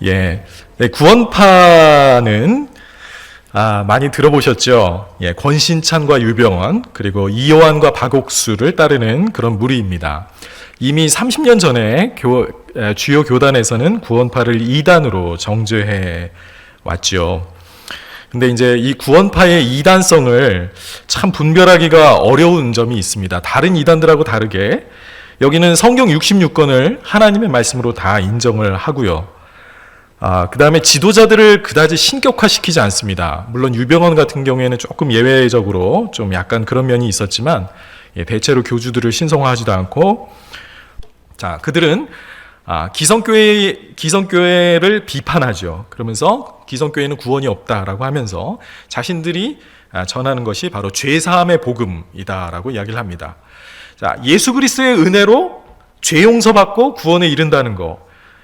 예, 네, 구원파는 많이 들어보셨죠? 예, 권신찬과 유병원 그리고 이요한과 박옥수를 따르는 그런 무리입니다. 이미 30년 전에 주요 교단에서는 구원파를 2단으로 정죄해 왔죠. 근데 이제 이 구원파의 이단성을 참 분별하기가 어려운 점이 있습니다. 다른 이단들하고 다르게 여기는 성경 66권을 하나님의 말씀으로 다 인정을 하고요. 그 다음에 지도자들을 그다지 신격화시키지 않습니다. 물론 유병원 같은 경우에는 조금 예외적으로 좀 약간 그런 면이 있었지만, 대체로 교주들을 신성화하지도 않고, 자, 그들은 기성교회를 비판하죠. 그러면서 기성교회는 구원이 없다라고 하면서 자신들이 전하는 것이 바로 죄사함의 복음이다라고 이야기를 합니다. 자, 예수 그리스도의 은혜로 죄 용서받고 구원에 이른다는 거.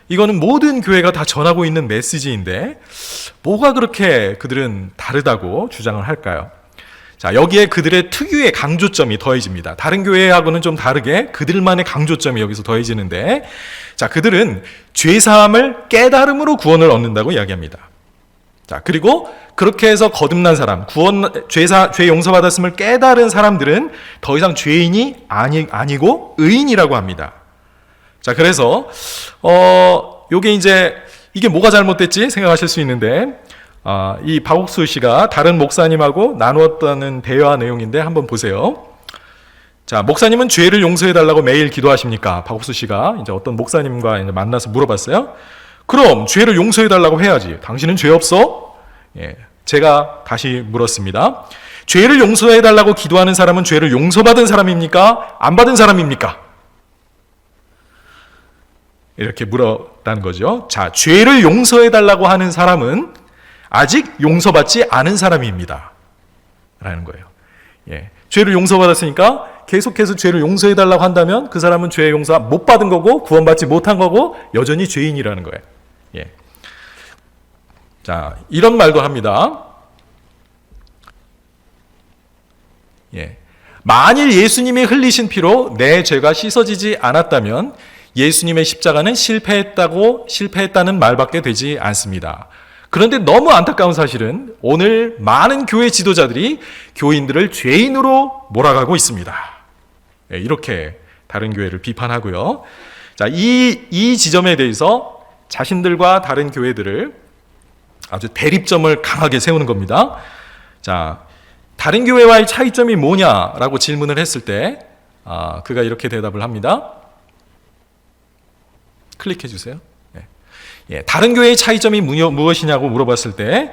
이거는 모든 교회가 다 전하고 있는 메시지인데 뭐가 그렇게 그들은 다르다고 주장을 할까요? 자, 여기에 그들의 특유의 강조점이 더해집니다. 다른 교회하고는 좀 다르게 그들만의 강조점이 여기서 더해지는데, 자, 그들은 죄사함을 깨달음으로 구원을 얻는다고 이야기합니다. 자, 그리고 그렇게 해서 거듭난 사람, 죄 용서받았음을 깨달은 사람들은 더 이상 죄인이 아니고 의인이라고 합니다. 자, 그래서 이게 뭐가 잘못됐지 생각하실 수 있는데, 이 박옥수 씨가 다른 목사님하고 나누었다는 대화 내용인데 한번 보세요. 자, 목사님은 죄를 용서해 달라고 매일 기도하십니까? 박옥수 씨가 이제 어떤 목사님과 이제 만나서 물어봤어요. 그럼 죄를 용서해 달라고 해야지. 당신은 죄 없어? 예, 제가 다시 물었습니다. 죄를 용서해 달라고 기도하는 사람은 죄를 용서받은 사람입니까? 안 받은 사람입니까? 이렇게 물었다는 거죠. 자, 죄를 용서해 달라고 하는 사람은 아직 용서받지 않은 사람입니다. 라는 거예요. 예. 죄를 용서받았으니까 계속해서 죄를 용서해 달라고 한다면 그 사람은 죄 용서 못 받은 거고 구원받지 못한 거고 여전히 죄인이라는 거예요. 예. 자, 이런 말도 합니다. 예. 만일 예수님이 흘리신 피로 내 죄가 씻어지지 않았다면 예수님의 십자가는 실패했다는 말밖에 되지 않습니다. 그런데 너무 안타까운 사실은 오늘 많은 교회 지도자들이 교인들을 죄인으로 몰아가고 있습니다. 이렇게 다른 교회를 비판하고요. 자, 이 지점에 대해서 자신들과 다른 교회들을 아주 대립점을 강하게 세우는 겁니다. 자, 다른 교회와의 차이점이 뭐냐라고 질문을 했을 때 그가 이렇게 대답을 합니다. 클릭해 주세요. 예, 다른 교회의 차이점이 무엇이냐고 물어봤을 때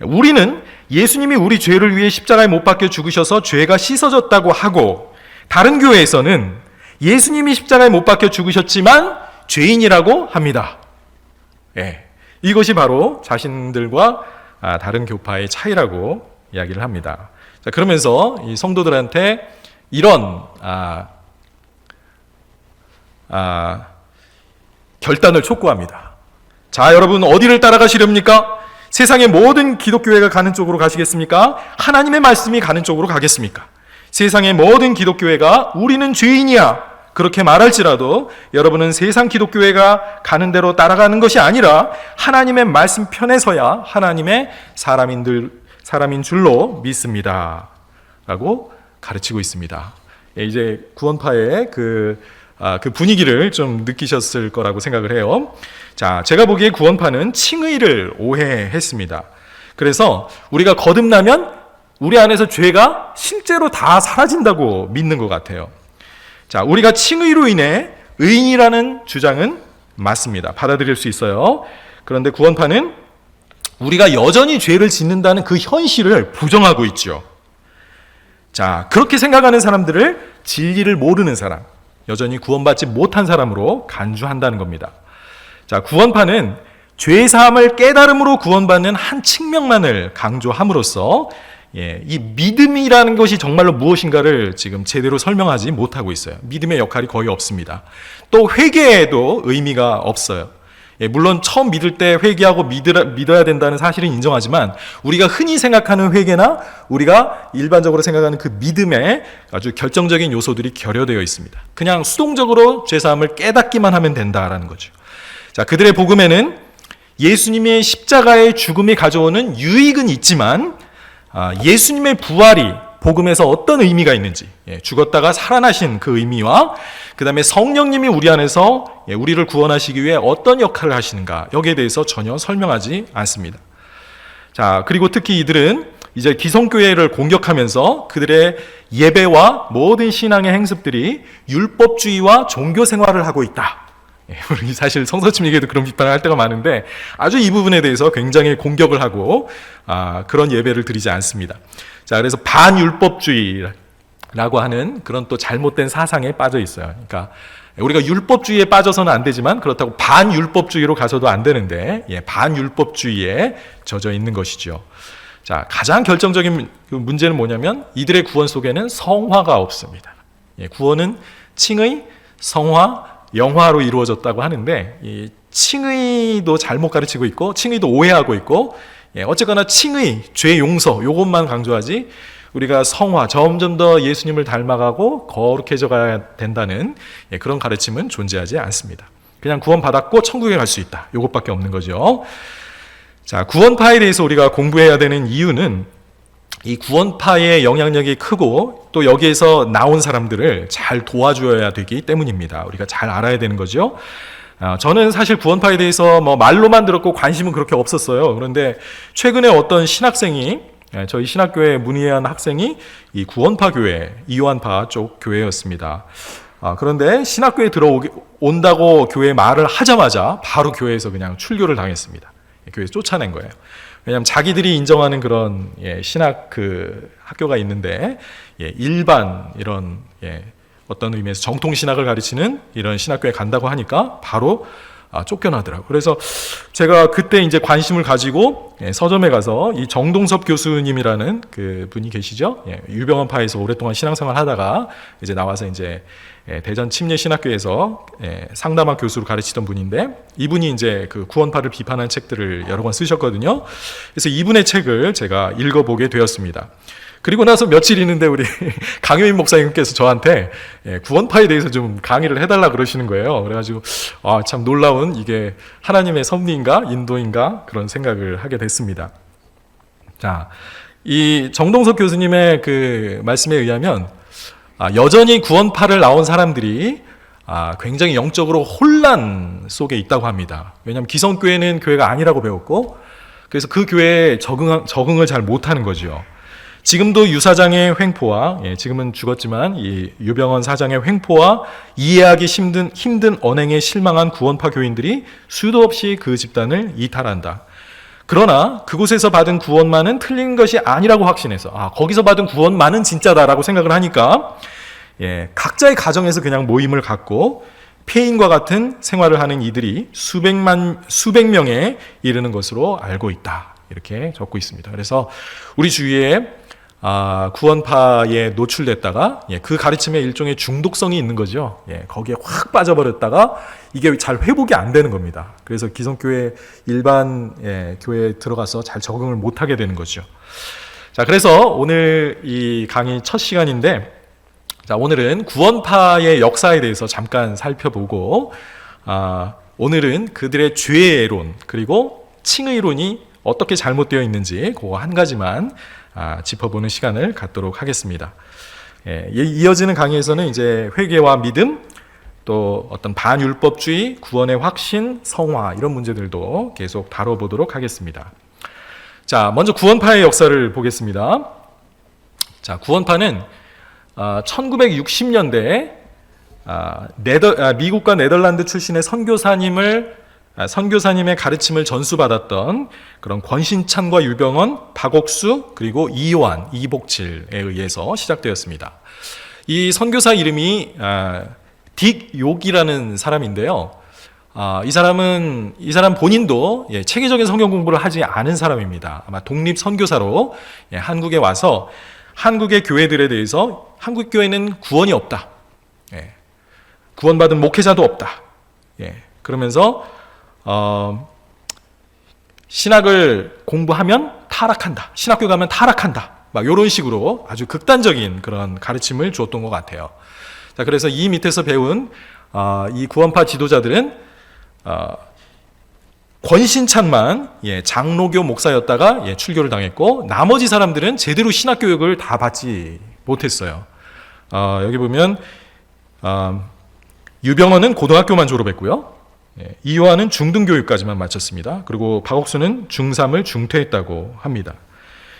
우리는 예수님이 우리 죄를 위해 십자가에 못 박혀 죽으셔서 죄가 씻어졌다고 하고 다른 교회에서는 예수님이 십자가에 못 박혀 죽으셨지만 죄인이라고 합니다. 예, 이것이 바로 자신들과 다른 교파의 차이라고 이야기를 합니다. 자, 그러면서 이 성도들한테 이런 결단을 촉구합니다. 자, 여러분 어디를 따라가시렵니까? 세상의 모든 기독교회가 가는 쪽으로 가시겠습니까? 하나님의 말씀이 가는 쪽으로 가겠습니까? 세상의 모든 기독교회가 우리는 죄인이야 그렇게 말할지라도 여러분은 세상 기독교회가 가는 대로 따라가는 것이 아니라 하나님의 말씀 편에 서야 하나님의 사람인 줄로 믿습니다 라고 가르치고 있습니다. 이제 구원파의 그 분위기를 좀 느끼셨을 거라고 생각을 해요. 자, 제가 보기에 구원파는 칭의를 오해했습니다. 그래서 우리가 거듭나면 우리 안에서 죄가 실제로 다 사라진다고 믿는 것 같아요. 자, 우리가 칭의로 인해 의인이라는 주장은 맞습니다. 받아들일 수 있어요. 그런데 구원파는 우리가 여전히 죄를 짓는다는 그 현실을 부정하고 있죠. 자, 그렇게 생각하는 사람들을 진리를 모르는 사람, 여전히 구원받지 못한 사람으로 간주한다는 겁니다. 자, 구원파는 죄사함을 깨달음으로 구원받는 한 측면만을 강조함으로써 이 믿음이라는 것이 정말로 무엇인가를 지금 제대로 설명하지 못하고 있어요. 믿음의 역할이 거의 없습니다. 또 회개에도 의미가 없어요. 물론 처음 믿을 때 회개하고 믿어야 된다는 사실은 인정하지만 우리가 흔히 생각하는 회개나 우리가 일반적으로 생각하는 그 믿음에 아주 결정적인 요소들이 결여되어 있습니다. 그냥 수동적으로 죄사함을 깨닫기만 하면 된다라는 거죠. 자, 그들의 복음에는 예수님의 십자가의 죽음이 가져오는 유익은 있지만 예수님의 부활이 복음에서 어떤 의미가 있는지, 죽었다가 살아나신 그 의미와 그 다음에 성령님이 우리 안에서 우리를 구원하시기 위해 어떤 역할을 하시는가, 여기에 대해서 전혀 설명하지 않습니다. 자, 그리고 특히 이들은 이제 기성교회를 공격하면서 그들의 예배와 모든 신앙의 행습들이 율법주의와 종교 생활을 하고 있다. 우리 사실 성서침에게도 그런 비판을 할 때가 많은데 아주 이 부분에 대해서 굉장히 공격을 하고 그런 예배를 드리지 않습니다. 자, 그래서 반율법주의라고 하는 그런 또 잘못된 사상에 빠져 있어요. 그러니까 우리가 율법주의에 빠져서는 안 되지만 그렇다고 반율법주의로 가서도 안 되는데 반율법주의에 젖어 있는 것이죠. 자, 가장 결정적인 문제는 뭐냐면 이들의 구원 속에는 성화가 없습니다. 구원은 칭의, 성화, 영화로 이루어졌다고 하는데 이 칭의도 잘못 가르치고 있고 칭의도 오해하고 있고 어쨌거나 칭의, 죄 용서 요것만 강조하지 우리가 성화, 점점 더 예수님을 닮아가고 거룩해져 가야 된다는 그런 가르침은 존재하지 않습니다. 그냥 구원받았고 천국에 갈 수 있다. 요것밖에 없는 거죠. 자, 구원파에 대해서 우리가 공부해야 되는 이유는 이 구원파의 영향력이 크고 또 여기에서 나온 사람들을 잘 도와줘야 되기 때문입니다. 우리가 잘 알아야 되는 거죠. 저는 사실 구원파에 대해서 말로만 들었고 관심은 그렇게 없었어요. 그런데 최근에 어떤 신학생이 저희 신학교에 문의한 학생이 이 구원파 교회, 이요한파 쪽 교회였습니다. 그런데 신학교에 들어온다고 교회 말을 하자마자 바로 교회에서 그냥 출교를 당했습니다. 교회에서 쫓아낸 거예요. 왜냐하면 자기들이 인정하는 그런 신학 학교가 있는데 일반 이런 어떤 의미에서 정통 신학을 가르치는 이런 신학교에 간다고 하니까 바로 쫓겨나더라고요. 그래서 제가 그때 이제 관심을 가지고 서점에 가서 이 정동섭 교수님이라는 그 분이 계시죠. 유병원파에서 오랫동안 신앙생활 하다가 이제 나와서 이제 대전 침례신학교에서 상담학 교수로 가르치던 분인데 이분이 이제 그 구원파를 비판한 책들을 여러 권 쓰셨거든요. 그래서 이분의 책을 제가 읽어보게 되었습니다. 그리고 나서 며칠 있는데 우리 강효인 목사님께서 저한테 구원파에 대해서 좀 강의를 해달라 그러시는 거예요. 그래가지고 참 놀라운 이게 하나님의 섭리인가 인도인가 그런 생각을 하게 됐습니다. 자, 이 정동석 교수님의 그 말씀에 의하면 여전히 구원파를 나온 사람들이 굉장히 영적으로 혼란 속에 있다고 합니다. 왜냐하면 기성교회는 교회가 아니라고 배웠고 그래서 그 교회에 적응을 잘 못하는 거죠. 지금도 유 사장의 횡포와 지금은 죽었지만 이 유병헌 사장의 횡포와 이해하기 힘든 언행에 실망한 구원파 교인들이 수도 없이 그 집단을 이탈한다. 그러나 그곳에서 받은 구원만은 틀린 것이 아니라고 확신해서 거기서 받은 구원만은 진짜다라고 생각을 하니까 각자의 가정에서 그냥 모임을 갖고 폐인과 같은 생활을 하는 이들이 수백 명에 이르는 것으로 알고 있다. 이렇게 적고 있습니다. 그래서 우리 주위에 구원파에 노출됐다가 그 가르침에 일종의 중독성이 있는 거죠. 거기에 확 빠져버렸다가 이게 잘 회복이 안 되는 겁니다. 그래서 기성교회 일반 교회에 들어가서 잘 적응을 못하게 되는 거죠. 자, 그래서 오늘 이 강의 첫 시간인데 자, 오늘은 구원파의 역사에 대해서 잠깐 살펴보고 오늘은 그들의 죄의론 그리고 칭의론이 어떻게 잘못되어 있는지 그거 한 가지만 짚어보는 시간을 갖도록 하겠습니다. 이어지는 강의에서는 이제 회개와 믿음, 또 어떤 반율법주의, 구원의 확신, 성화 이런 문제들도 계속 다뤄보도록 하겠습니다. 자, 먼저 구원파의 역사를 보겠습니다. 자, 구원파는 1960년대에 미국과 네덜란드 출신의 선교사님의 가르침을 전수받았던 그런 권신찬과 유병헌, 박옥수 그리고 이요한, 이복칠에 의해서 시작되었습니다. 이 선교사 이름이 딕 욕이라는 사람인데요. 이 사람 본인도 체계적인 성경 공부를 하지 않은 사람입니다. 아마 독립 선교사로 한국에 와서 한국의 교회들에 대해서 한국 교회는 구원이 없다. 구원받은 목회자도 없다. 그러면서 신학을 공부하면 타락한다. 신학교 가면 타락한다. 막 이런 식으로 아주 극단적인 그런 가르침을 주었던 것 같아요. 자, 그래서 이 밑에서 배운 이 구원파 지도자들은 권신창만 장로교 목사였다가 출교를 당했고 나머지 사람들은 제대로 신학교육을 다 받지 못했어요. 여기 보면 유병헌은 고등학교만 졸업했고요. 이화는 중등교육까지만 마쳤습니다. 그리고 박옥수는 중3을 중퇴했다고 합니다.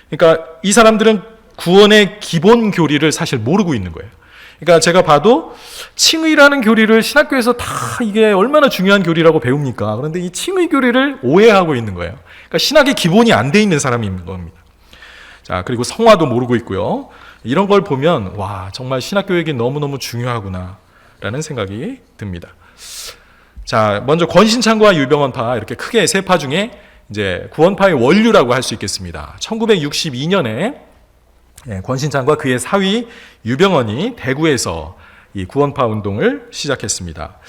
그러니까 이 사람들은 구원의 기본 교리를 사실 모르고 있는 거예요. 그러니까 제가 봐도 칭의라는 교리를 신학교에서 다 이게 얼마나 중요한 교리라고 배웁니까? 그런데 이 칭의 교리를 오해하고 있는 거예요. 그러니까 신학의 기본이 안 돼 있는 사람인 겁니다. 자, 그리고 성화도 모르고 있고요. 이런 걸 보면 와, 정말 신학교육이 너무너무 중요하구나 라는 생각이 듭니다. 자, 먼저 권신창과 유병헌파 이렇게 크게 세 파 중에 이제 구원파의 원류라고 할 수 있겠습니다. 1962년에 권신창과 그의 사위 유병헌이 대구에서 이 구원파 운동을 시작했습니다.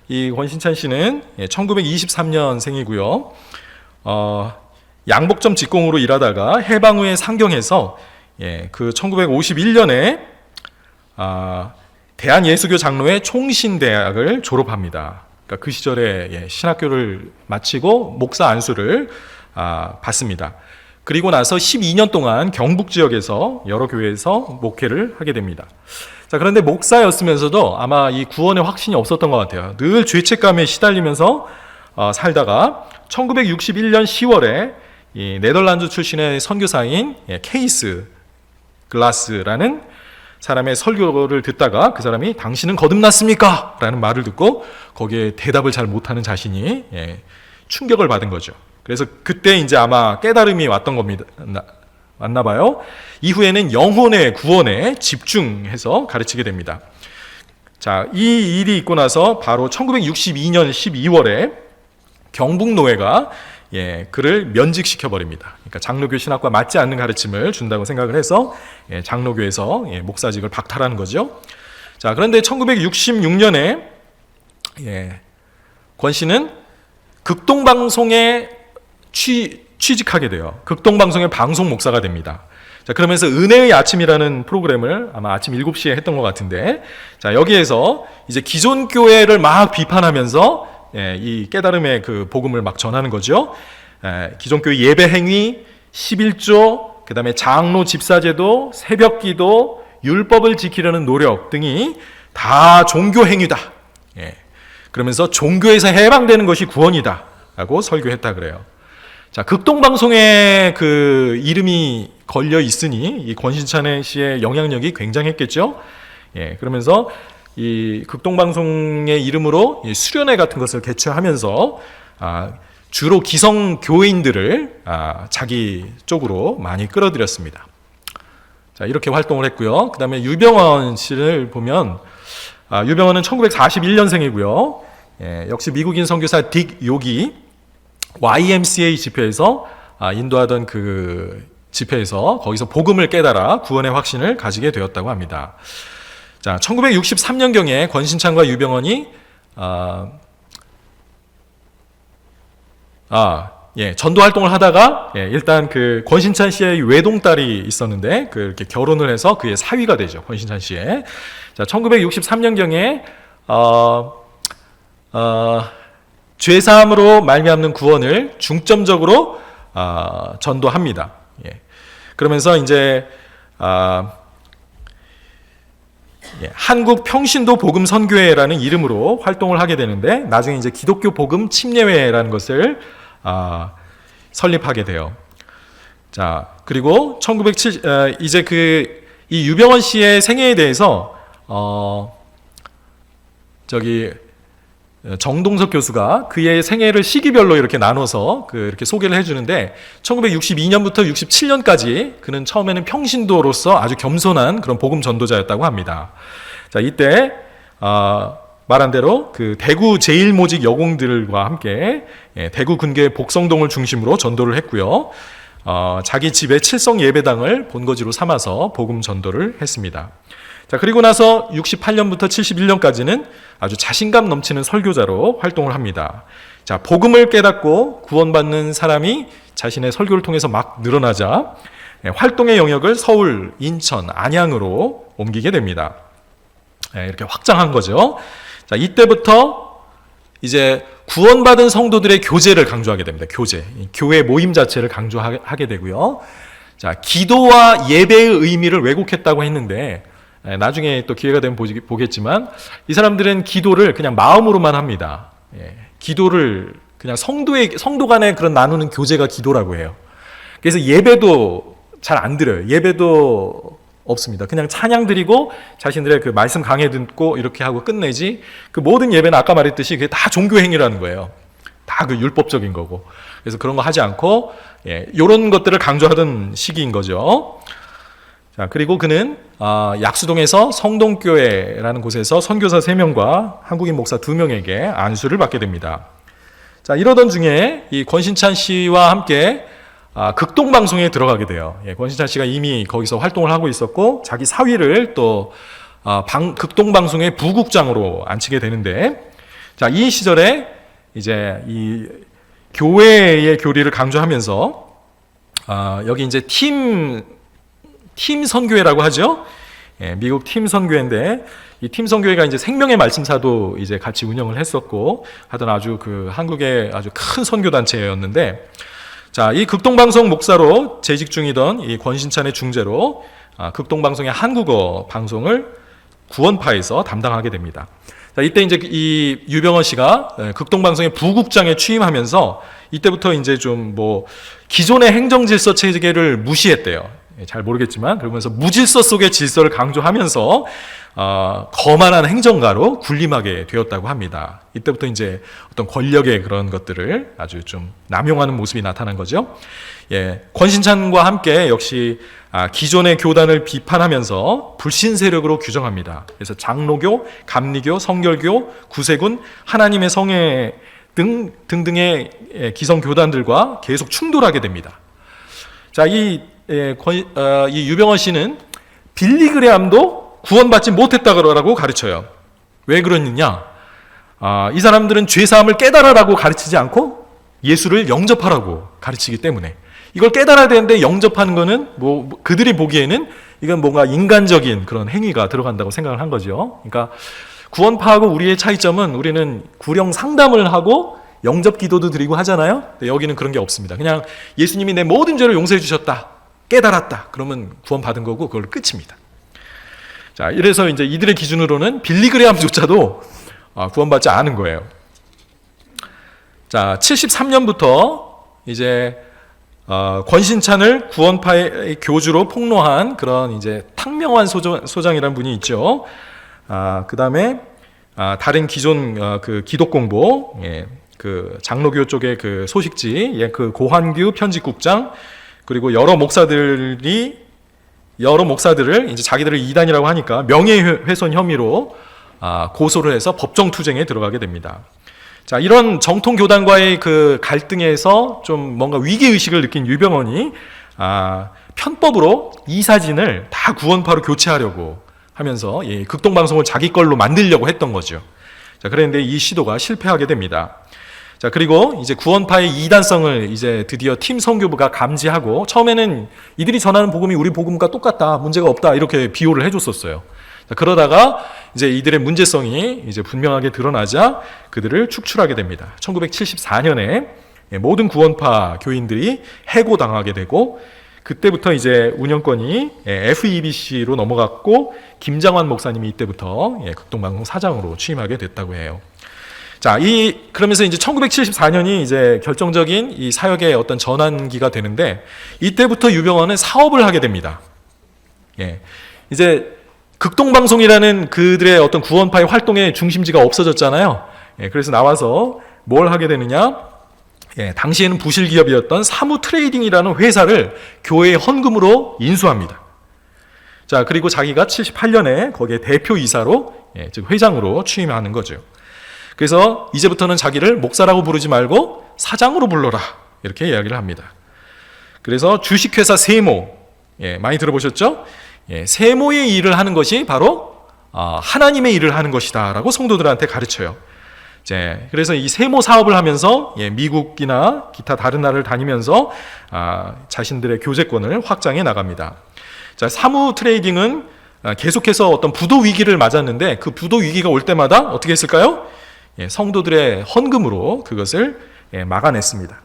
이 권신창 씨는 1923년생이고요. 양복점 직공으로 일하다가 해방 후에 상경해서 그 1951년에 대한예수교 장로회 총신대학을 졸업합니다. 그러니까 그 시절에 신학교를 마치고 목사 안수를 받습니다. 그리고 나서 12년 동안 경북 지역에서 여러 교회에서 목회를 하게 됩니다. 자, 그런데 목사였으면서도 아마 이 구원의 확신이 없었던 것 같아요. 늘 죄책감에 시달리면서 살다가 1961년 10월에 이 네덜란드 출신의 선교사인 케이스 글라스라는 사람의 설교를 듣다가 그 사람이 당신은 거듭났습니까? 라는 말을 듣고 거기에 대답을 잘 못하는 자신이 충격을 받은 거죠. 그래서 그때 이제 아마 깨달음이 왔던 겁니다. 맞나 봐요. 이후에는 영혼의 구원에 집중해서 가르치게 됩니다. 자, 이 일이 있고 나서 바로 1962년 12월에 경북노회가 그를 면직시켜 버립니다. 그러니까 장로교 신학과 맞지 않는 가르침을 준다고 생각을 해서 장로교에서 목사직을 박탈하는 거죠. 자, 그런데 1966년에 권 씨는 극동방송에 취직하게 돼요. 극동방송의 방송 목사가 됩니다. 자, 그러면서 은혜의 아침이라는 프로그램을 아마 아침 7시에 했던 것 같은데, 자, 여기에서 이제 기존 교회를 막 비판하면서 이 깨달음의 그 복음을 막 전하는 거죠. 기존 교회 예배 행위, 11조, 그다음에 장로 집사제도, 새벽기도, 율법을 지키려는 노력 등이 다 종교 행위다. 그러면서 종교에서 해방되는 것이 구원이다라고 설교했다 그래요. 자, 극동방송에 그 이름이 걸려 있으니 이 권신찬 씨의 영향력이 굉장했겠죠. 그러면서 이 극동방송의 이름으로 수련회 같은 것을 개최하면서 주로 기성 교인들을 자기 쪽으로 많이 끌어들였습니다. 자, 이렇게 활동을 했고요. 그 다음에 유병헌 씨를 보면 유병헌은 1941년생이고요. 역시 미국인 선교사 딕 요기 YMCA 집회에서 인도하던 그 집회에서 거기서 복음을 깨달아 구원의 확신을 가지게 되었다고 합니다. 자, 1963년경에 권신창과 유병헌이 전도 활동을 하다가 일단 그 권신찬 씨의 외동딸이 있었는데 이렇게 결혼을 해서 그의 사위가 되죠. 권신찬 씨의. 자, 1963년경에 죄사함으로 말미암는 구원을 중점적으로 전도합니다. 그러면서 이제 한국 평신도 복음 선교회라는 이름으로 활동을 하게 되는데 나중에 이제 기독교 복음 침례회라는 것을 설립하게 돼요. 자, 그리고 이제 이 유병헌 씨의 생애에 대해서 정동석 교수가 그의 생애를 시기별로 이렇게 나눠서 이렇게 소개를 해주는데 1962년부터 67년까지 그는 처음에는 평신도로서 아주 겸손한 그런 복음 전도자였다고 합니다. 자, 이때 말한 대로 그 대구 제1모직 여공들과 함께 대구 근교의 복성동을 중심으로 전도를 했고요. 자기 집의 칠성 예배당을 본거지로 삼아서 복음 전도를 했습니다. 자, 그리고 나서 68년부터 71년까지는 아주 자신감 넘치는 설교자로 활동을 합니다. 자, 복음을 깨닫고 구원받는 사람이 자신의 설교를 통해서 막 늘어나자 활동의 영역을 서울, 인천, 안양으로 옮기게 됩니다. 이렇게 확장한 거죠. 자, 이때부터 이제 구원받은 성도들의 교제를 강조하게 됩니다. 교회 모임 자체를 강조하게 되고요. 자, 기도와 예배의 의미를 왜곡했다고 했는데 나중에 또 기회가 되면 보겠지만 이 사람들은 기도를 그냥 마음으로만 합니다. 기도를 그냥 성도 간에 그런 나누는 교제가 기도라고 해요. 그래서 예배도 잘 안 드려요. 예배도 없습니다. 그냥 찬양 드리고 자신들의 그 말씀 강해 듣고 이렇게 하고 끝내지, 그 모든 예배는 아까 말했듯이 그게 다 종교 행위라는 거예요. 다 그 율법적인 거고. 그래서 그런 거 하지 않고 이런 것들을 강조하던 시기인 거죠. 자, 그리고 그는 약수동에서 성동교회라는 곳에서 선교사 3명과 한국인 목사 2명에게 안수를 받게 됩니다. 자, 이러던 중에 이 권신찬 씨와 함께 극동방송에 들어가게 돼요. 권신찬 씨가 이미 거기서 활동을 하고 있었고 자기 사위를 또 극동방송의 부국장으로 앉히게 되는데, 자, 이 시절에 이제 이 교회의 교리를 강조하면서 여기 이제 팀 선교회라고 하죠. 미국 팀 선교회인데 이 팀 선교회가 이제 생명의 말씀사도 이제 같이 운영을 했었고 하던 아주 그 한국의 아주 큰 선교 단체였는데, 자, 이 극동방송 목사로 재직 중이던 이 권신찬의 중재로 극동방송의 한국어 방송을 구원파에서 담당하게 됩니다. 자, 이때 이제 이 유병헌 씨가 극동방송의 부국장에 취임하면서 이때부터 이제 좀 뭐 기존의 행정질서 체계를 무시했대요. 잘 모르겠지만 그러면서 무질서 속의 질서를 강조하면서 거만한 행정가로 군림하게 되었다고 합니다. 이때부터 이제 어떤 권력의 그런 것들을 아주 좀 남용하는 모습이 나타난 거죠. 권신찬과 함께 역시 기존의 교단을 비판하면서 불신 세력으로 규정합니다. 그래서 장로교, 감리교, 성결교, 구세군, 하나님의 성회 등등의 기성 교단들과 계속 충돌하게 됩니다. 자, 이 유병헌 씨는 빌리그레암도 구원받지 못했다고 가르쳐요. 왜 그러느냐? 이 사람들은 죄사함을 깨달으라고 가르치지 않고 예수를 영접하라고 가르치기 때문에, 이걸 깨달아야 되는데 영접하는 거는 뭐 그들이 보기에는 이건 뭔가 인간적인 그런 행위가 들어간다고 생각을 한 거죠. 그러니까 구원파하고 우리의 차이점은 우리는 구령 상담을 하고 영접 기도도 드리고 하잖아요. 근데 여기는 그런 게 없습니다. 그냥 예수님이 내 모든 죄를 용서해 주셨다, 깨달았다, 그러면 구원받은 거고 그걸 끝입니다. 자, 이래서 이제 이들의 기준으로는 빌리그레암조차도 구원받지 않은 거예요. 자, 73년부터 이제 권신찬을 구원파의 교주로 폭로한 그런 이제 탕명환 소장이라는 분이 있죠. 그 다음에 다른 기존 그 기독공보, 그 장로교 쪽의 그 소식지, 그 고환규 편집국장, 그리고 여러 목사들을 이제 자기들을 이단이라고 하니까 명예훼손 혐의로 고소를 해서 법정 투쟁에 들어가게 됩니다. 자, 이런 정통 교단과의 그 갈등에서 좀 뭔가 위기 의식을 느낀 유병헌이 편법으로 이 사진을 다 구원파로 교체하려고 하면서 극동방송을 자기 걸로 만들려고 했던 거죠. 자, 그런데 이 시도가 실패하게 됩니다. 자, 그리고 이제 구원파의 이단성을 이제 드디어 팀 선교부가 감지하고, 처음에는 이들이 전하는 복음이 우리 복음과 똑같다, 문제가 없다, 이렇게 비호를 해줬었어요. 자, 그러다가 이제 이들의 문제성이 이제 분명하게 드러나자 그들을 축출하게 됩니다. 1974년에 모든 구원파 교인들이 해고당하게 되고, 그때부터 이제 운영권이 FEBC로 넘어갔고, 김장환 목사님이 이때부터 극동방송 사장으로 취임하게 됐다고 해요. 자, 그러면서 이제 1974년이 이제 결정적인 이 사역의 어떤 전환기가 되는데, 이때부터 유병헌은 사업을 하게 됩니다. 이제 극동방송이라는 그들의 어떤 구원파의 활동의 중심지가 없어졌잖아요. 그래서 나와서 뭘 하게 되느냐? 당시에는 부실 기업이었던 사무 트레이딩이라는 회사를 교회의 헌금으로 인수합니다. 자, 그리고 자기가 78년에 거기에 대표이사로, 즉 회장으로 취임하는 거죠. 그래서 이제부터는 자기를 목사라고 부르지 말고 사장으로 불러라, 이렇게 이야기를 합니다. 그래서 주식회사 세모, 많이 들어보셨죠? 세모의 일을 하는 것이 바로 하나님의 일을 하는 것이다 라고 성도들한테 가르쳐요. 그래서 이 세모 사업을 하면서 미국이나 기타 다른 나라를 다니면서 자신들의 교제권을 확장해 나갑니다. 자, 사무 트레이딩은 계속해서 어떤 부도 위기를 맞았는데, 그 부도 위기가 올 때마다 어떻게 했을까요? 성도들의 헌금으로 그것을 막아냈습니다.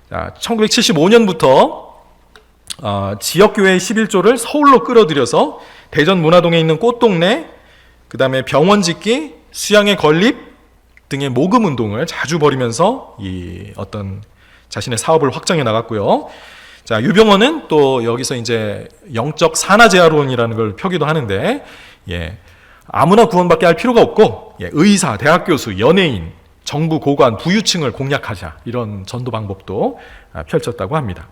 자, 1975년부터 지역교회 11조를 서울로 끌어들여서 대전 문화동에 있는 꽃동네, 그 다음에 병원 짓기, 수양의 건립 등의 모금 운동을 자주 벌이면서 이 어떤 자신의 사업을 확장해 나갔고요. 자, 유병헌은 또 여기서 이제 영적 산하제아론이라는 걸 펴기도 하는데, 아무나 구원받게 할 필요가 없고, 의사, 대학 교수, 연예인, 정부 고관, 부유층을 공략하자, 이런 전도 방법도 펼쳤다고 합니다.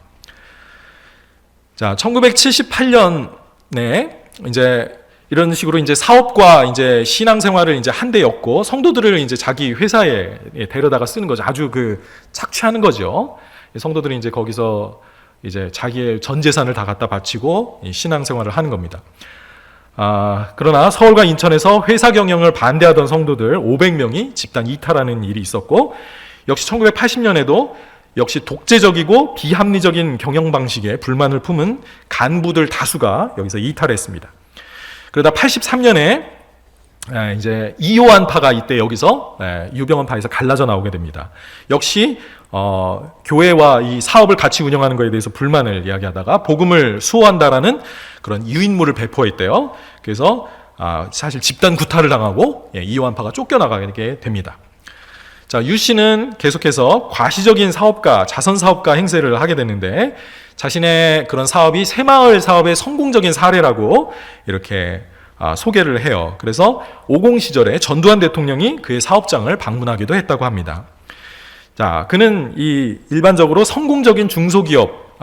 자, 1978년에 이제 이런 식으로 이제 사업과 이제 신앙생활을 이제 한데 엮고 성도들을 이제 자기 회사에 데려다가 쓰는 거죠. 아주 착취하는 거죠. 성도들이 이제 거기서 이제 자기의 전 재산을 다 갖다 바치고 신앙생활을 하는 겁니다. 그러나 서울과 인천에서 회사 경영을 반대하던 성도들 500명이 집단 이탈하는 일이 있었고, 역시 1980년에도 역시 독재적이고 비합리적인 경영 방식에 불만을 품은 간부들 다수가 여기서 이탈했습니다. 그러다 83년에 이제 이요한파가 이때 여기서 유병헌파에서 갈라져 나오게 됩니다. 역시 교회와 이 사업을 같이 운영하는 것에 대해서 불만을 이야기하다가 복음을 수호한다라는 그런 유인물을 배포했대요. 그래서 사실 집단 구타를 당하고 이요한파가 쫓겨나가게 됩니다. 자, 유 씨는 계속해서 과시적인 사업가, 자선 사업가 행세를 하게 되는데, 자신의 그런 사업이 새마을 사업의 성공적인 사례라고 이렇게 소개를 해요. 그래서 50 시절에 전두환 대통령이 그의 사업장을 방문하기도 했다고 합니다. 자, 그는 이 일반적으로 성공적인 중소기업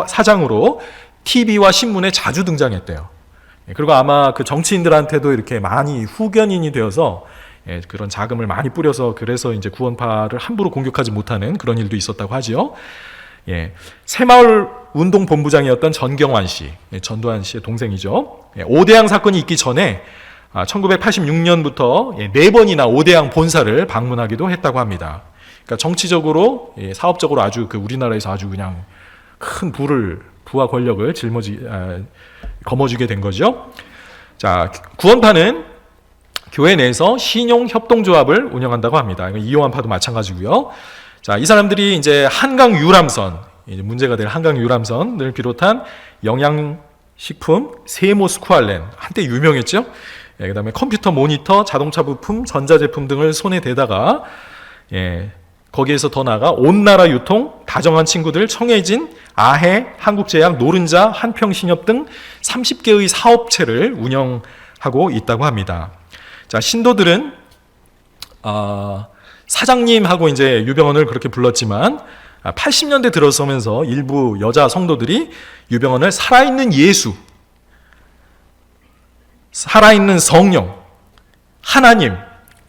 사장으로 TV와 신문에 자주 등장했대요. 그리고 아마 그 정치인들한테도 이렇게 많이 후견인이 되어서 그런 자금을 많이 뿌려서 그래서 이제 구원파를 함부로 공격하지 못하는 그런 일도 있었다고 하지요. 새마을 운동 본부장이었던 전경환 씨, 전두환 씨의 동생이죠. 오대양 사건이 있기 전에 1986년부터 4번이나 오대양 본사를 방문하기도 했다고 합니다. 그러니까 정치적으로, 사업적으로 아주 우리나라에서 아주 그냥 큰 부와 권력을 거머쥐게 된 거죠. 자, 구원파는 교회 내에서 신용협동조합을 운영한다고 합니다. 이요한파도 마찬가지고요. 자, 이 사람들이 이제 한강 유람선, 이제 문제가 될 한강 유람선을 비롯한 영양식품, 세모 스쿠알렌, 한때 유명했죠. 그 다음에 컴퓨터 모니터, 자동차 부품, 전자제품 등을 손에 대다가, 거기에서 더 나아가 온나라 유통, 다정한 친구들, 청해진, 아해, 한국제약, 노른자, 한평신협 등 30개의 사업체를 운영하고 있다고 합니다. 자, 신도들은 사장님하고 이제 유병헌을 그렇게 불렀지만 80년대 들어서면서 일부 여자 성도들이 유병헌을 살아있는 예수, 살아있는 성령, 하나님,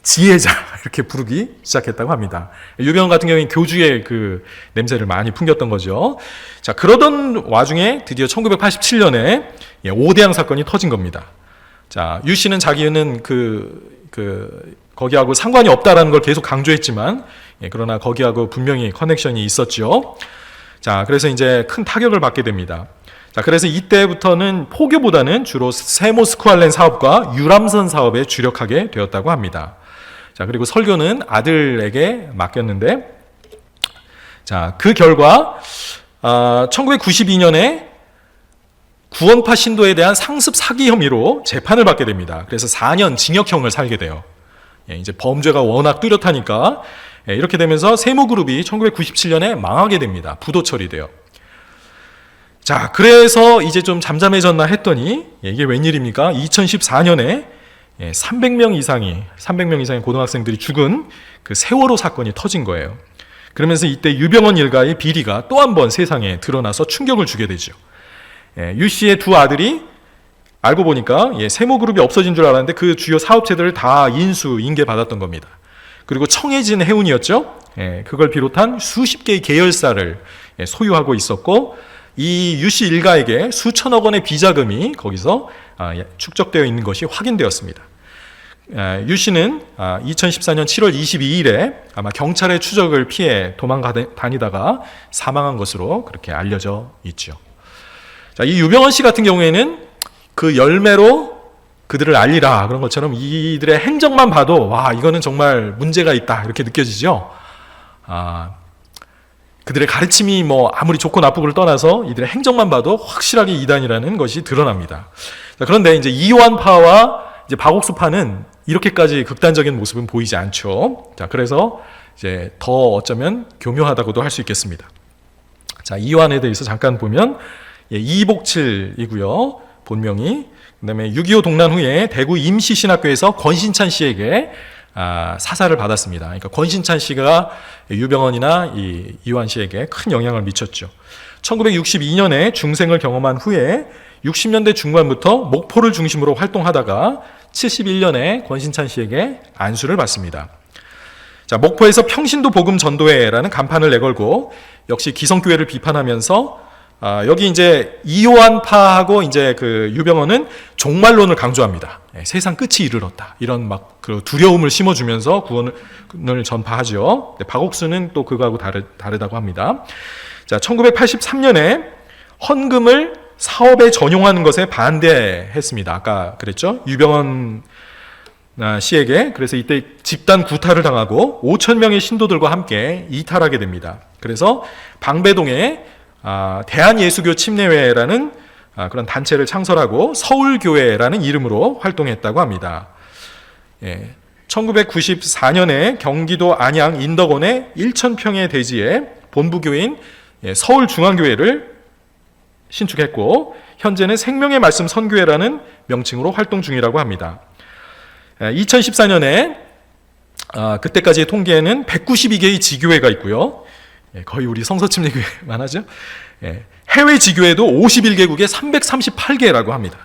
지혜자 이렇게 부르기 시작했다고 합니다. 유병헌 같은 경우는 교주의 냄새를 많이 풍겼던 거죠. 자, 그러던 와중에 드디어 1987년에 오대양 사건이 터진 겁니다. 자, 유 씨는 자기는 거기하고 상관이 없다라는 걸 계속 강조했지만, 그러나 거기하고 분명히 커넥션이 있었죠. 자, 그래서 이제 큰 타격을 받게 됩니다. 자, 그래서 이때부터는 포교보다는 주로 세모 스쿠알렌 사업과 유람선 사업에 주력하게 되었다고 합니다. 자, 그리고 설교는 아들에게 맡겼는데, 자, 그 결과 1992년에 구원파 신도에 대한 상습 사기 혐의로 재판을 받게 됩니다. 그래서 4년 징역형을 살게 돼요. 이제 범죄가 워낙 뚜렷하니까 이렇게 되면서 세모그룹이 1997년에 망하게 됩니다. 부도 처리돼요. 자, 그래서 이제 좀 잠잠해졌나 했더니 이게 웬일입니까? 2014년에 300명 이상의 고등학생들이 죽은 그 세월호 사건이 터진 거예요. 그러면서 이때 유병헌 일가의 비리가 또 한 번 세상에 드러나서 충격을 주게 되죠. 유 씨의 두 아들이 알고 보니까 세모그룹이 없어진 줄 알았는데 그 주요 사업체들을 다 인계받았던 겁니다. 그리고 청해진 해운이었죠. 그걸 비롯한 수십 개의 계열사를 소유하고 있었고, 이 유 씨 일가에게 수천억 원의 비자금이 거기서 축적되어 있는 것이 확인되었습니다. 유 씨는 2014년 7월 22일에 아마 경찰의 추적을 피해 다니다가 사망한 것으로 그렇게 알려져 있죠. 자, 이 유병헌 씨 같은 경우에는 그 열매로 그들을 알리라 그런 것처럼 이들의 행적만 봐도 와 이거는 정말 문제가 있다 이렇게 느껴지죠. 그들의 가르침이 뭐 아무리 좋고 나쁘고를 떠나서 이들의 행적만 봐도 확실하게 이단이라는 것이 드러납니다. 자, 그런데 이제 이요한파와 이제 박옥수파는 이렇게까지 극단적인 모습은 보이지 않죠. 자, 그래서 이제 더 어쩌면 교묘하다고도 할 수 있겠습니다. 자, 이요한에 대해서 잠깐 보면 이복칠이고요. 본명이. 그다음에 6.25 동란 후에 대구 임시신학교에서 권신찬 씨에게 사사를 받았습니다. 그러니까 권신찬 씨가 유병헌이나 이요한 씨에게 큰 영향을 미쳤죠. 1962년에 중생을 경험한 후에 60년대 중반부터 목포를 중심으로 활동하다가 71년에 권신찬 씨에게 안수를 받습니다. 자, 목포에서 평신도 복음 전도회라는 간판을 내걸고 역시 기성교회를 비판하면서 여기 이제 이요한파하고 이제 그 유병헌은 종말론을 강조합니다. 세상 끝이 이르렀다. 이런 막 그 두려움을 심어주면서 구원을 전파하죠. 박옥수는 또 그거하고 다르다고 합니다. 자, 1983년에 헌금을 사업에 전용하는 것에 반대했습니다. 아까 그랬죠? 유병헌 씨에게. 그래서 이때 집단 구타를 당하고 5,000명의 신도들과 함께 이탈하게 됩니다. 그래서 방배동에 대한예수교 침례회라는 그런 단체를 창설하고 서울교회라는 이름으로 활동했다고 합니다. 1994년에 경기도 안양 인덕원의 1,000평의 대지에 본부교회인 서울중앙교회를 신축했고 현재는 생명의 말씀 선교회라는 명칭으로 활동 중이라고 합니다. 2014년에 그때까지의 통계에는 192개의 지교회가 있고요. 거의 우리 성서침례교회만 하죠. 해외 지교회도 51개국에 338개라고 합니다.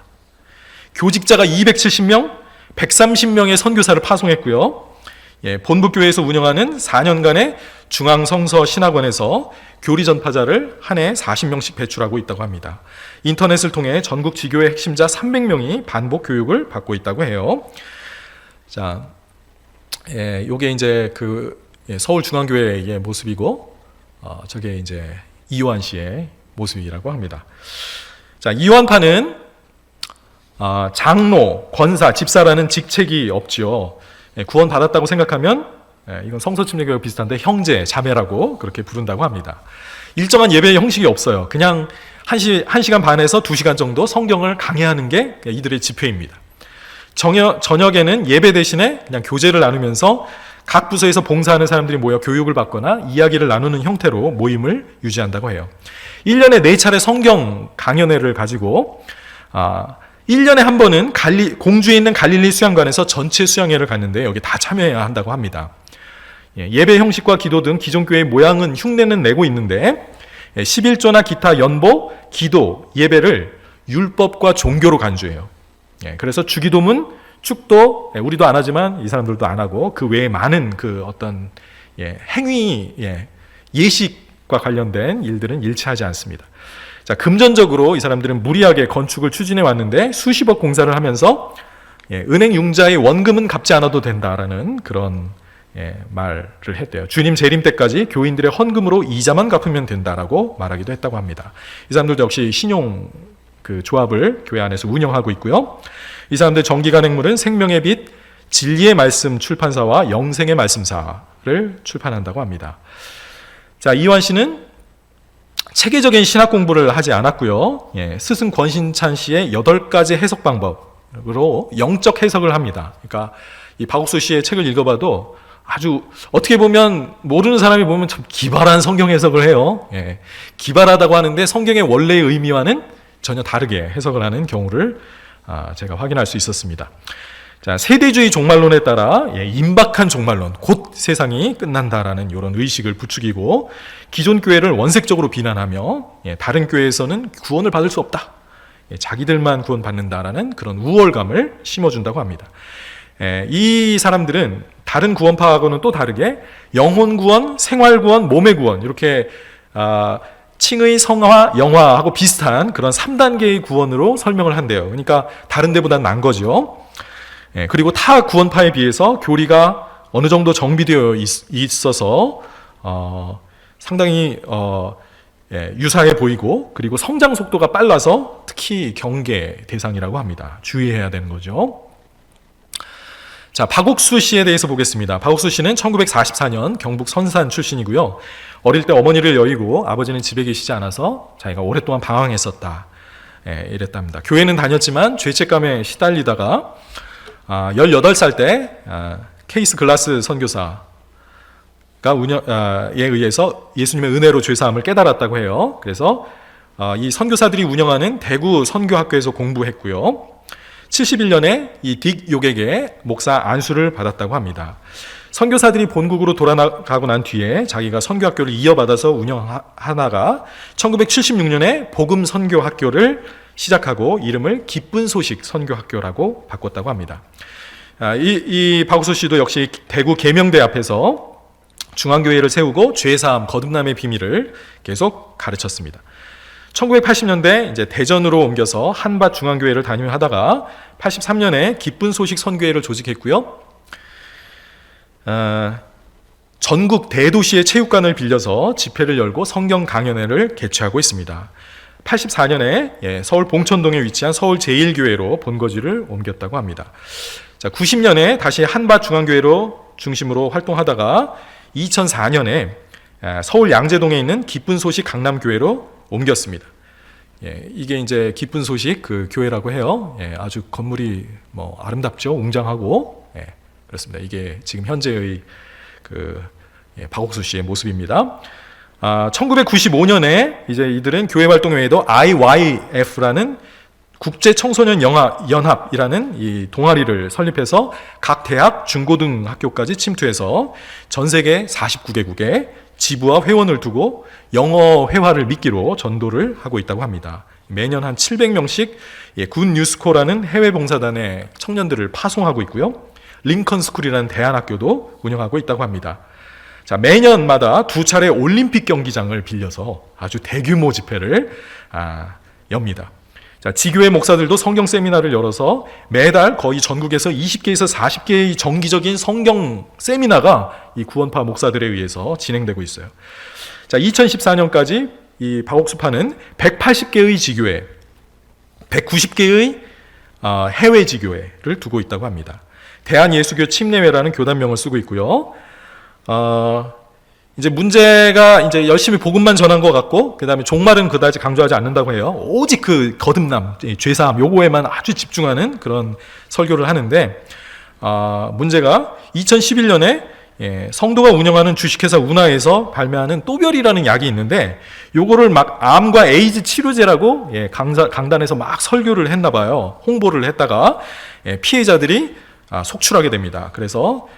교직자가 270명, 130명의 선교사를 파송했고요. 본부교회에서 운영하는 4년간의 중앙성서신학원에서 교리 전파자를 한 해 40명씩 배출하고 있다고 합니다. 인터넷을 통해 전국 지교회 핵심자 300명이 반복 교육을 받고 있다고 해요. 자, 요게 이제 그 서울중앙교회의 모습이고, 저게 이제 이요한 씨의 모습이라고 합니다. 자, 이요한파는 장로, 권사, 집사라는 직책이 없지요. 구원 받았다고 생각하면 이건 성서침례교회와 비슷한데 형제, 자매라고 그렇게 부른다고 합니다. 일정한 예배의 형식이 없어요. 그냥 1시간 반에서 2시간 정도 성경을 강해하는 게 이들의 집회입니다. 저녁에는 예배 대신에 그냥 교제를 나누면서 각 부서에서 봉사하는 사람들이 모여 교육을 받거나 이야기를 나누는 형태로 모임을 유지한다고 해요. 1년에 4차례 성경 강연회를 가지고 1년에 한 번은 공주에 있는 갈릴리 수양관에서 전체 수양회를 갔는데 여기 다 참여해야 한다고 합니다. 예배 형식과 기도 등 기존 교회의 모양은 흉내는 내고 있는데 11조나 기타 연보, 기도, 예배를 율법과 종교로 간주해요. 그래서 주기도문, 축도 우리도 안 하지만 이 사람들도 안 하고 그 외에 많은 그 어떤 행위, 예식과 관련된 일들은 일치하지 않습니다. 자, 금전적으로 이 사람들은 무리하게 건축을 추진해 왔는데 수십억 공사를 하면서 은행 융자의 원금은 갚지 않아도 된다라는 그런 말을 했대요. 주님 재림 때까지 교인들의 헌금으로 이자만 갚으면 된다라고 말하기도 했다고 합니다. 이 사람들도 역시 신용 그 조합을 교회 안에서 운영하고 있고요. 이 사람들 정기 간행물은 생명의 빛, 진리의 말씀 출판사와 영생의 말씀사를 출판한다고 합니다. 자, 이요한 씨는 체계적인 신학 공부를 하지 않았고요. 스승 권신찬 씨의 8가지 해석 방법으로 영적 해석을 합니다. 그러니까 이 박옥수 씨의 책을 읽어봐도 아주 어떻게 보면 모르는 사람이 보면 참 기발한 성경 해석을 해요. 기발하다고 하는데 성경의 원래의 의미와는 전혀 다르게 해석을 하는 경우를 제가 확인할 수 있었습니다. 자, 세대주의 종말론에 따라 임박한 종말론, 곧 세상이 끝난다라는 이런 의식을 부추기고 기존 교회를 원색적으로 비난하며 다른 교회에서는 구원을 받을 수 없다. 자기들만 구원받는다라는 그런 우월감을 심어준다고 합니다. 이 사람들은 다른 구원파하고는 또 다르게 영혼 구원, 생활 구원, 몸의 구원 이렇게 칭의, 성화, 영화하고 비슷한 그런 3단계의 구원으로 설명을 한대요. 그러니까 다른 데보다는 난 거죠. 그리고 타 구원파에 비해서 교리가 어느 정도 정비되어 있어서 상당히 유사해 보이고 그리고 성장 속도가 빨라서 특히 경계 대상이라고 합니다. 주의해야 되는 거죠. 자, 박옥수 씨에 대해서 보겠습니다. 박옥수 씨는 1944년 경북 선산 출신이고요. 어릴 때 어머니를 여의고 아버지는 집에 계시지 않아서 자기가 오랫동안 방황했었다. 이랬답니다. 교회는 다녔지만 죄책감에 시달리다가 18살 때 케이스 글라스 선교사에 의해서 예수님의 은혜로 죄사함을 깨달았다고 해요. 그래서 이 선교사들이 운영하는 대구 선교학교에서 공부했고요. 71년에 이 딕 요객의 목사 안수를 받았다고 합니다. 선교사들이 본국으로 돌아가고 난 뒤에 자기가 선교학교를 이어받아서 운영하다가 1976년에 복음 선교학교를 시작하고 이름을 기쁜 소식 선교학교라고 바꿨다고 합니다. 이 박옥수 씨도 역시 대구 계명대 앞에서 중앙교회를 세우고 죄사함, 거듭남의 비밀을 계속 가르쳤습니다. 1980년대 이제 대전으로 옮겨서 한밭 중앙교회를 담임하다가 83년에 기쁜 소식 선교회를 조직했고요. 전국 대도시의 체육관을 빌려서 집회를 열고 성경 강연회를 개최하고 있습니다. 84년에 서울 봉천동에 위치한 서울 제1교회로 본거지를 옮겼다고 합니다. 자, 90년에 다시 한밭 중앙교회로 중심으로 활동하다가 2004년에 서울 양재동에 있는 기쁜 소식 강남교회로 옮겼습니다. 이게 이제 기쁜 소식 그 교회라고 해요. 아주 건물이 아름답죠, 웅장하고. 그렇습니다. 이게 지금 현재의 박옥수 씨의 모습입니다. 1995년에 이제 이들은 교회 활동 외에도 IYF라는 국제 청소년 연합이라는 이 동아리를 설립해서 각 대학, 중고등학교까지 침투해서 전 세계 49개국에 지부와 회원을 두고 영어 회화를 미끼로 전도를 하고 있다고 합니다. 매년 한 700명씩 굿 뉴스코라는 해외 봉사단의 청년들을 파송하고 있고요. 링컨 스쿨이라는 대안학교도 운영하고 있다고 합니다. 자, 매년마다 2차례 올림픽 경기장을 빌려서 아주 대규모 집회를 엽니다. 자, 지교회 목사들도 성경 세미나를 열어서 매달 거의 전국에서 20개에서 40개의 정기적인 성경 세미나가 이 구원파 목사들에 의해서 진행되고 있어요. 자, 2014년까지 이 박옥수파는 180개의 지교회, 190개의 해외 지교회를 두고 있다고 합니다. 대한예수교 침례회라는 교단명을 쓰고 있고요. 이제 문제가 이제 열심히 복음만 전한 것 같고, 그 다음에 종말은 그다지 강조하지 않는다고 해요. 오직 그 거듭남, 죄사함, 요거에만 아주 집중하는 그런 설교를 하는데, 문제가 2011년에 성도가 운영하는 주식회사 운하에서 발매하는 또별이라는 약이 있는데, 요거를 막 암과 에이즈 치료제라고 강단에서 막 설교를 했나 봐요. 홍보를 했다가 피해자들이 속출하게 됩니다. 그래서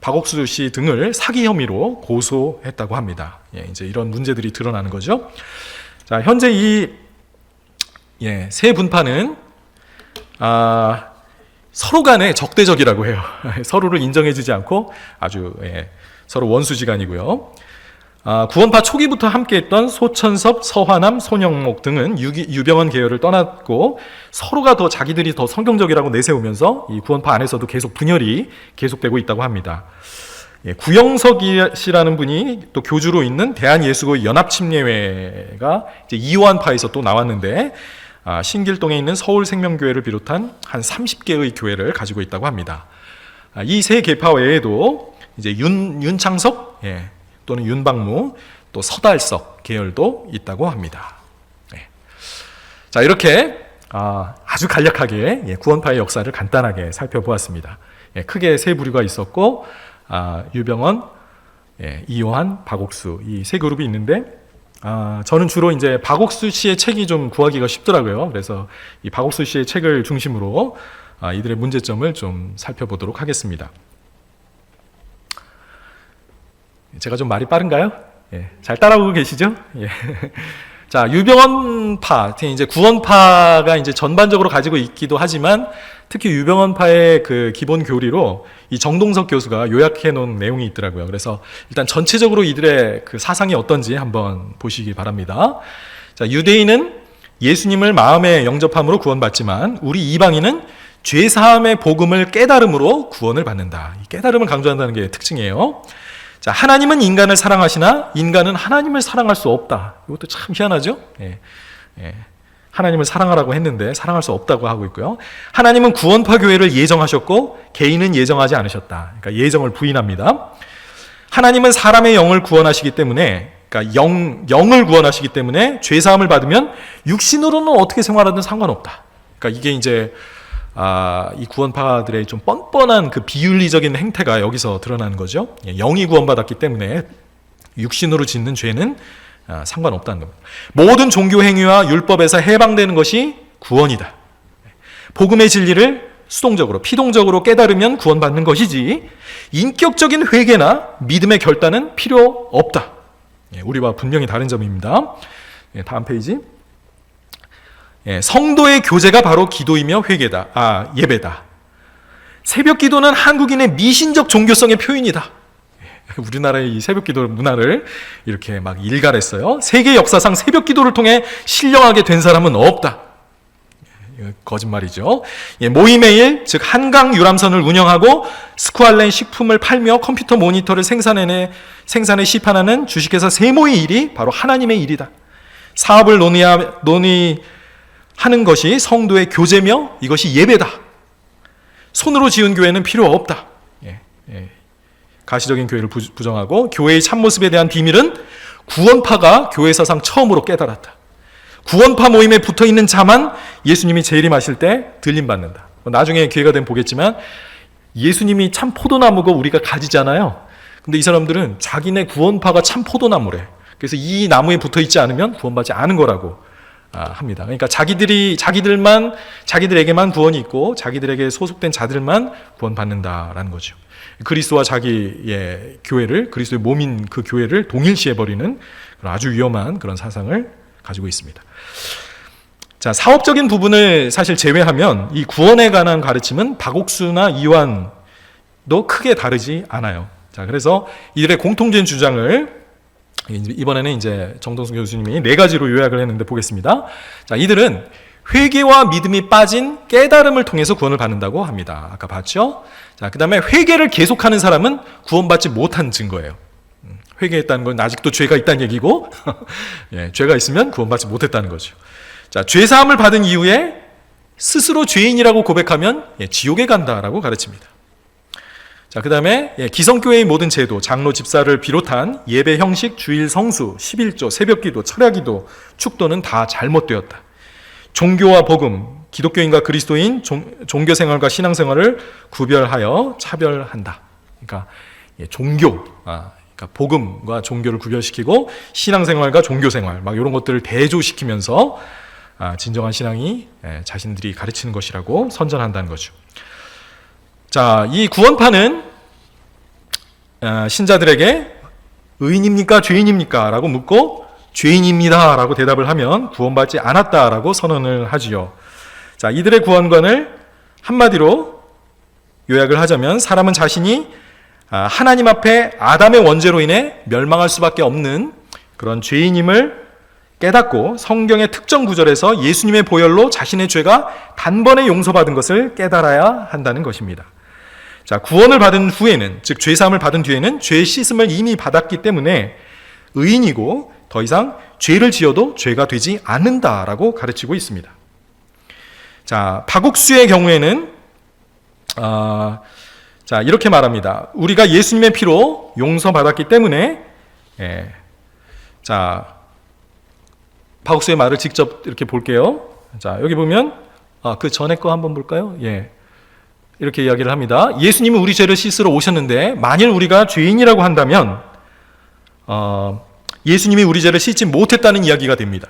박옥수 씨 등을 사기 혐의로 고소했다고 합니다. 이제 이런 문제들이 드러나는 거죠. 자, 현재 이 세 분파는 서로 간에 적대적이라고 해요. 서로를 인정해주지 않고 아주 서로 원수지간이고요. 구원파 초기부터 함께했던 소천섭, 서화남, 손영목 등은 유병헌 계열을 떠났고 서로가 더 자기들이 더 성경적이라고 내세우면서 이 구원파 안에서도 계속 분열이 계속되고 있다고 합니다. 구영석 씨라는 분이 또 교주로 있는 대한예수교 연합침례회가 이제 이호안파에서 또 나왔는데 신길동에 있는 서울생명교회를 비롯한 한 30개의 교회를 가지고 있다고 합니다. 이 세 계파 외에도 이제 윤창석 또는 윤박무, 또 서달석 계열도 있다고 합니다. 자, 이렇게 아주 간략하게 구원파의 역사를 간단하게 살펴보았습니다. 크게 세 부류가 있었고 유병헌, 이호한, 박옥수 이 세 그룹이 있는데 저는 주로 이제 박옥수 씨의 책이 좀 구하기가 쉽더라고요. 그래서 이 박옥수 씨의 책을 중심으로 이들의 문제점을 좀 살펴보도록 하겠습니다. 제가 좀 말이 빠른가요? 잘 따라오고 계시죠? 자, 유병헌파, 이제 구원파가 이제 전반적으로 가지고 있기도 하지만 특히 유병헌파의 그 기본 교리로 이 정동석 교수가 요약해 놓은 내용이 있더라고요. 그래서 일단 전체적으로 이들의 그 사상이 어떤지 한번 보시기 바랍니다. 자, 유대인은 예수님을 마음에 영접함으로 구원받지만 우리 이방인은 죄사함의 복음을 깨달음으로 구원을 받는다. 이 깨달음을 강조한다는 게 특징이에요. 자, 하나님은 인간을 사랑하시나 인간은 하나님을 사랑할 수 없다. 이것도 참 희한하죠? 하나님을 사랑하라고 했는데 사랑할 수 없다고 하고 있고요. 하나님은 구원파 교회를 예정하셨고 개인은 예정하지 않으셨다. 그러니까 예정을 부인합니다. 하나님은 사람의 영을 구원하시기 때문에, 그러니까 영을 구원하시기 때문에 죄 사함을 받으면 육신으로는 어떻게 생활하든 상관없다. 그러니까 이게 이제 이 구원파들의 좀 뻔뻔한 그 비윤리적인 행태가 여기서 드러나는 거죠. 영이 구원받았기 때문에 육신으로 짓는 죄는 상관없다는 겁니다. 모든 종교 행위와 율법에서 해방되는 것이 구원이다. 복음의 진리를 수동적으로, 피동적으로 깨달으면 구원받는 것이지 인격적인 회개나 믿음의 결단은 필요 없다. 우리와 분명히 다른 점입니다. 다음 페이지. 성도의 교제가 바로 기도이며 회개다. 예배다. 새벽 기도는 한국인의 미신적 종교성의 표현이다. 우리나라의 이 새벽 기도 문화를 이렇게 막 일갈했어요. 세계 역사상 새벽 기도를 통해 신령하게 된 사람은 없다. 거짓말이죠. 모이메일, 즉 한강 유람선을 운영하고 스쿠알렌 식품을 팔며 컴퓨터 모니터를 생산해 시판하는 주식회사 세모의 일이 바로 하나님의 일이다. 사업을 논의하는 것이 성도의 교제며 이것이 예배다. 손으로 지은 교회는 필요 없다. 가시적인 교회를 부정하고 교회의 참모습에 대한 비밀은 구원파가 교회 사상 처음으로 깨달았다. 구원파 모임에 붙어있는 자만 예수님이 재림하실 때 들림받는다. 나중에 기회가 되면 보겠지만 예수님이 참 포도나무고 우리가 가지잖아요. 근데 이 사람들은 자기네 구원파가 참 포도나무래. 그래서 이 나무에 붙어있지 않으면 구원받지 않은 거라고 합니다. 그러니까 자기들에게만 구원이 있고 자기들에게 소속된 자들만 구원받는다라는 거죠. 그리스도와 자기의 교회를, 그리스도의 몸인 그 교회를 동일시해버리는 그런 아주 위험한 그런 사상을 가지고 있습니다. 자, 사업적인 부분을 사실 제외하면 이 구원에 관한 가르침은 박옥수나 이완도 크게 다르지 않아요. 자, 그래서 이들의 공통된 주장을 이번에는 이제 정동수 교수님이 4가지로 요약을 했는데 보겠습니다. 자, 이들은 회개와 믿음이 빠진 깨달음을 통해서 구원을 받는다고 합니다. 아까 봤죠? 자, 그 다음에 회개를 계속하는 사람은 구원받지 못한 증거예요. 회개했다는 건 아직도 죄가 있다는 얘기고 죄가 있으면 구원받지 못했다는 거죠. 자, 죄사함을 받은 이후에 스스로 죄인이라고 고백하면 지옥에 간다라고 가르칩니다. 자, 그 다음에 기성교회의 모든 제도, 장로 집사를 비롯한 예배 형식, 주일 성수, 11조, 새벽기도, 철야기도, 축도는 다 잘못되었다. 종교와 복음, 기독교인과 그리스도인, 종교생활과 신앙생활을 구별하여 차별한다. 그러니까 그러니까 복음과 종교를 구별시키고 신앙생활과 종교생활 막 이런 것들을 대조시키면서 진정한 신앙이 자신들이 가르치는 것이라고 선전한다는 거죠. 자, 이 구원파는 신자들에게 의인입니까? 죄인입니까? 라고 묻고 죄인입니다 라고 대답을 하면 구원받지 않았다 라고 선언을 하지요. 자, 이들의 구원관을 한마디로 요약을 하자면 사람은 자신이 하나님 앞에 아담의 원죄로 인해 멸망할 수밖에 없는 그런 죄인임을 깨닫고 성경의 특정 구절에서 예수님의 보혈로 자신의 죄가 단번에 용서받은 것을 깨달아야 한다는 것입니다. 자, 구원을 받은 후에는, 즉 죄사함을 받은 뒤에는 죄 씻음을 이미 받았기 때문에 의인이고 더 이상 죄를 지어도 죄가 되지 않는다라고 가르치고 있습니다. 자, 박옥수의 경우에는 자, 이렇게 말합니다. 우리가 예수님의 피로 용서받았기 때문에 자, 박옥수의 말을 직접 이렇게 볼게요. 자, 여기 보면 그 전에 거 한번 볼까요? 이렇게 이야기를 합니다. 예수님은 우리 죄를 씻으러 오셨는데 만일 우리가 죄인이라고 한다면 예수님이 우리 죄를 씻지 못했다는 이야기가 됩니다.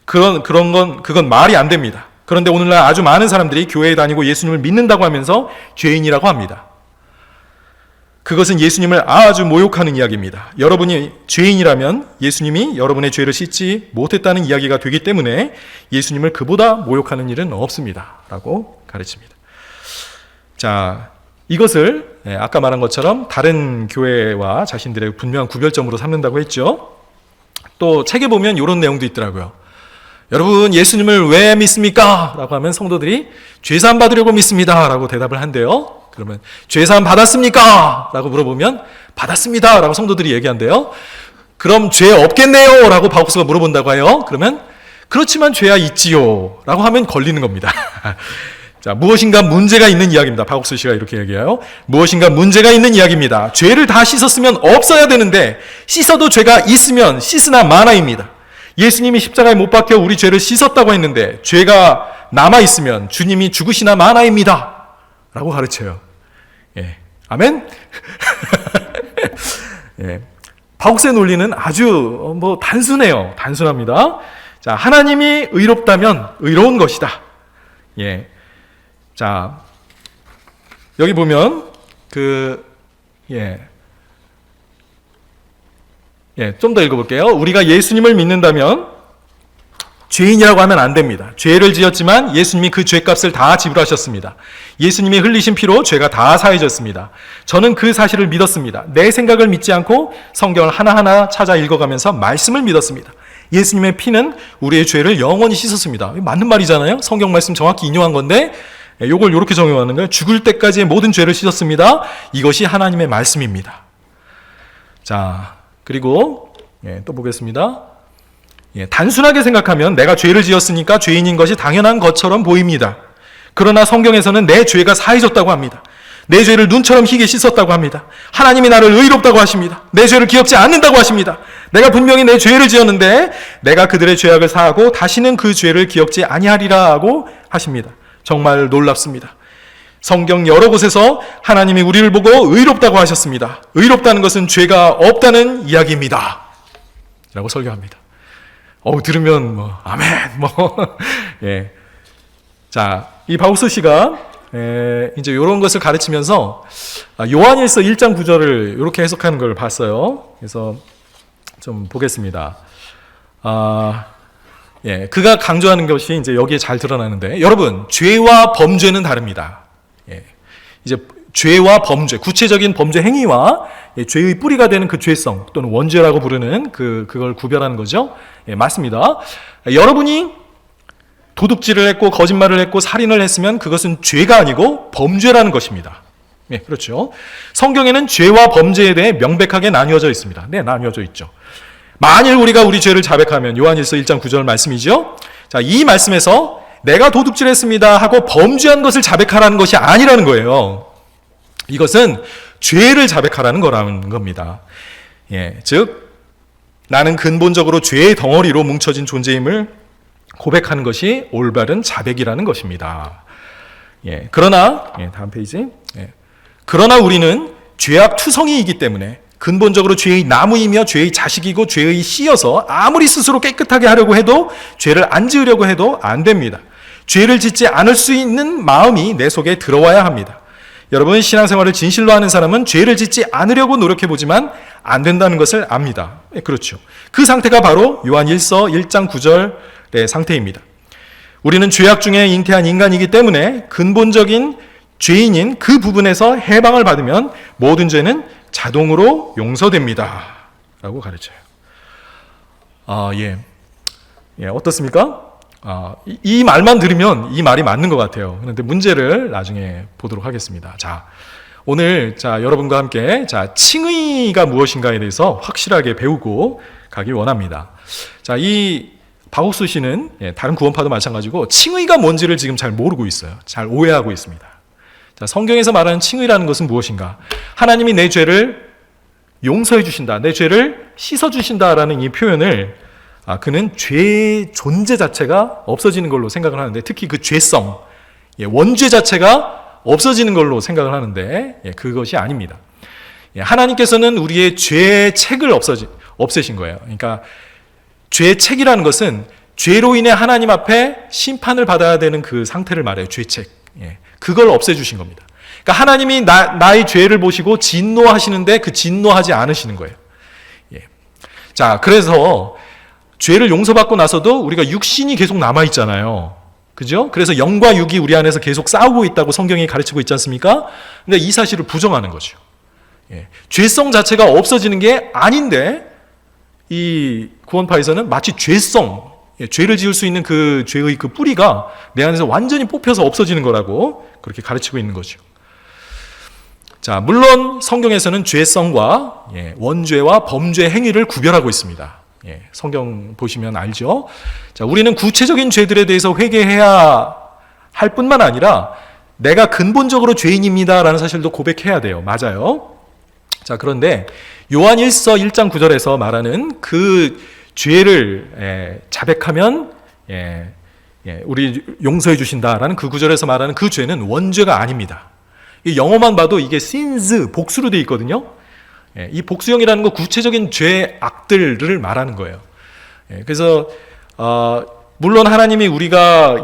그건 말이 안 됩니다. 그런데 오늘날 아주 많은 사람들이 교회에 다니고 예수님을 믿는다고 하면서 죄인이라고 합니다. 그것은 예수님을 아주 모욕하는 이야기입니다. 여러분이 죄인이라면 예수님이 여러분의 죄를 씻지 못했다는 이야기가 되기 때문에 예수님을 그보다 모욕하는 일은 없습니다. 라고 가르칩니다. 자, 이것을 아까 말한 것처럼 다른 교회와 자신들의 분명한 구별점으로 삼는다고 했죠. 또 책에 보면 이런 내용도 있더라고요. 여러분, 예수님을 왜 믿습니까? 라고 하면 성도들이 죄사함 받으려고 믿습니다. 라고 대답을 한대요. 그러면 죄사함 받았습니까? 라고 물어보면 받았습니다 라고 성도들이 얘기한대요. 그럼 죄 없겠네요 라고 바옥수가 물어본다고 해요. 그러면 그렇지만 죄야 있지요 라고 하면 걸리는 겁니다. 자, 무엇인가 문제가 있는 이야기입니다. 박옥수 씨가 이렇게 얘기해요. 무엇인가 문제가 있는 이야기입니다. 죄를 다 씻었으면 없어야 되는데 씻어도 죄가 있으면 씻으나 마나입니다. 예수님이 십자가에 못 박혀 우리 죄를 씻었다고 했는데 죄가 남아있으면 주님이 죽으시나 마나입니다 라고 가르쳐요. 예. 아멘? 예. 박옥수의 논리는 아주 단순해요. 단순합니다. 자, 하나님이 의롭다면 의로운 것이다. 예. 자, 여기 보면 좀 더 읽어볼게요. 우리가 예수님을 믿는다면 죄인이라고 하면 안 됩니다. 죄를 지었지만 예수님이 그 죄값을 다 지불하셨습니다. 예수님이 흘리신 피로 죄가 다 사해졌습니다. 저는 그 사실을 믿었습니다. 내 생각을 믿지 않고 성경을 하나하나 찾아 읽어가면서 말씀을 믿었습니다. 예수님의 피는 우리의 죄를 영원히 씻었습니다. 맞는 말이잖아요. 성경 말씀 정확히 인용한 건데 이걸 이렇게 정의하는 거예요. 죽을 때까지의 모든 죄를 씻었습니다. 이것이 하나님의 말씀입니다. 자, 그리고 또 보겠습니다. 단순하게 생각하면 내가 죄를 지었으니까 죄인인 것이 당연한 것처럼 보입니다. 그러나 성경에서는 내 죄가 사해졌다고 합니다. 내 죄를 눈처럼 희게 씻었다고 합니다. 하나님이 나를 의롭다고 하십니다. 내 죄를 기억지 않는다고 하십니다. 내가 분명히 내 죄를 지었는데 내가 그들의 죄악을 사하고 다시는 그 죄를 기억지 아니하리라고 하십니다. 정말 놀랍습니다. 성경 여러 곳에서 하나님이 우리를 보고 의롭다고 하셨습니다. 의롭다는 것은 죄가 없다는 이야기입니다 라고 설교합니다. 들으면 아멘 예. 자, 이 박옥수 씨가 이제 이런 것을 가르치면서 요한일서 1장 9절을 이렇게 해석하는 걸 봤어요. 그래서 좀 보겠습니다. 그가 강조하는 것이 이제 여기에 잘 드러나는데, 여러분, 죄와 범죄는 다릅니다. 이제 죄와 범죄, 구체적인 범죄 행위와 죄의 뿌리가 되는 그 죄성 또는 원죄라고 부르는 그걸 구별하는 거죠. 맞습니다. 여러분이 도둑질을 했고 거짓말을 했고 살인을 했으면 그것은 죄가 아니고 범죄라는 것입니다. 그렇죠. 성경에는 죄와 범죄에 대해 명백하게 나뉘어져 있습니다. 나뉘어져 있죠. 만일 우리가 우리 죄를 자백하면, 요한일서 1장 9절 말씀이죠. 자, 이 말씀에서 내가 도둑질했습니다 하고 범죄한 것을 자백하라는 것이 아니라는 거예요. 이것은 죄를 자백하라는 거라는 겁니다. 즉 나는 근본적으로 죄의 덩어리로 뭉쳐진 존재임을 고백하는 것이 올바른 자백이라는 것입니다. 그러나 다음 페이지. 그러나 우리는 죄악 투성이이기 때문에 근본적으로 죄의 나무이며 죄의 자식이고 죄의 씨여서 아무리 스스로 깨끗하게 하려고 해도 죄를 안 지으려고 해도 안 됩니다. 죄를 짓지 않을 수 있는 마음이 내 속에 들어와야 합니다. 여러분, 신앙생활을 진실로 하는 사람은 죄를 짓지 않으려고 노력해보지만 안 된다는 것을 압니다. 그렇죠. 그 상태가 바로 요한일서 1장 9절의 상태입니다. 우리는 죄악 중에 잉태한 인간이기 때문에 근본적인 죄인인 그 부분에서 해방을 받으면 모든 죄는 자동으로 용서됩니다 라고 가르쳐요. 어떻습니까? 이 말만 들으면 이 말이 맞는 것 같아요. 그런데 문제를 나중에 보도록 하겠습니다. 자, 오늘 여러분과 함께 칭의가 무엇인가에 대해서 확실하게 배우고 가기 원합니다. 자, 이 박옥수 씨는 다른 구원파도 마찬가지고 칭의가 뭔지를 지금 잘 모르고 있어요. 잘 오해하고 있습니다. 자, 성경에서 말하는 칭의라는 것은 무엇인가? 하나님이 내 죄를 용서해 주신다, 내 죄를 씻어 주신다라는 이 표현을 그는 죄의 존재 자체가 없어지는 걸로 생각을 하는데, 특히 그 죄성, 원죄 자체가 없어지는 걸로 생각을 하는데 그것이 아닙니다. 하나님께서는 우리의 죄의 책을 없애신 거예요. 그러니까 죄의 책이라는 것은 죄로 인해 하나님 앞에 심판을 받아야 되는 그 상태를 말해요. 죄책. 그걸 없애주신 겁니다. 그러니까 하나님이 나의 죄를 보시고 진노하시는데 그 진노하지 않으시는 거예요. 자, 그래서 죄를 용서받고 나서도 우리가 육신이 계속 남아있잖아요. 그죠? 그래서 영과 육이 우리 안에서 계속 싸우고 있다고 성경이 가르치고 있지 않습니까? 근데 이 사실을 부정하는 거죠. 죄성 자체가 없어지는 게 아닌데, 이 구원파에서는 마치 죄성, 죄를 지을 수 있는 그 죄의 그 뿌리가 내 안에서 완전히 뽑혀서 없어지는 거라고 그렇게 가르치고 있는 거죠. 자, 물론 성경에서는 죄성과 원죄와 범죄 행위를 구별하고 있습니다. 성경 보시면 알죠. 자, 우리는 구체적인 죄들에 대해서 회개해야 할 뿐만 아니라 내가 근본적으로 죄인입니다라는 사실도 고백해야 돼요. 맞아요. 자, 그런데 요한 1서 1장 9절에서 말하는 그 죄를 자백하면 우리 용서해 주신다라는 그 구절에서 말하는 그 죄는 원죄가 아닙니다. 이 영어만 봐도 이게 sins, 복수로 되어 있거든요. 이 복수형이라는 거 구체적인 죄 악들을 말하는 거예요. 그래서 물론 하나님이 우리가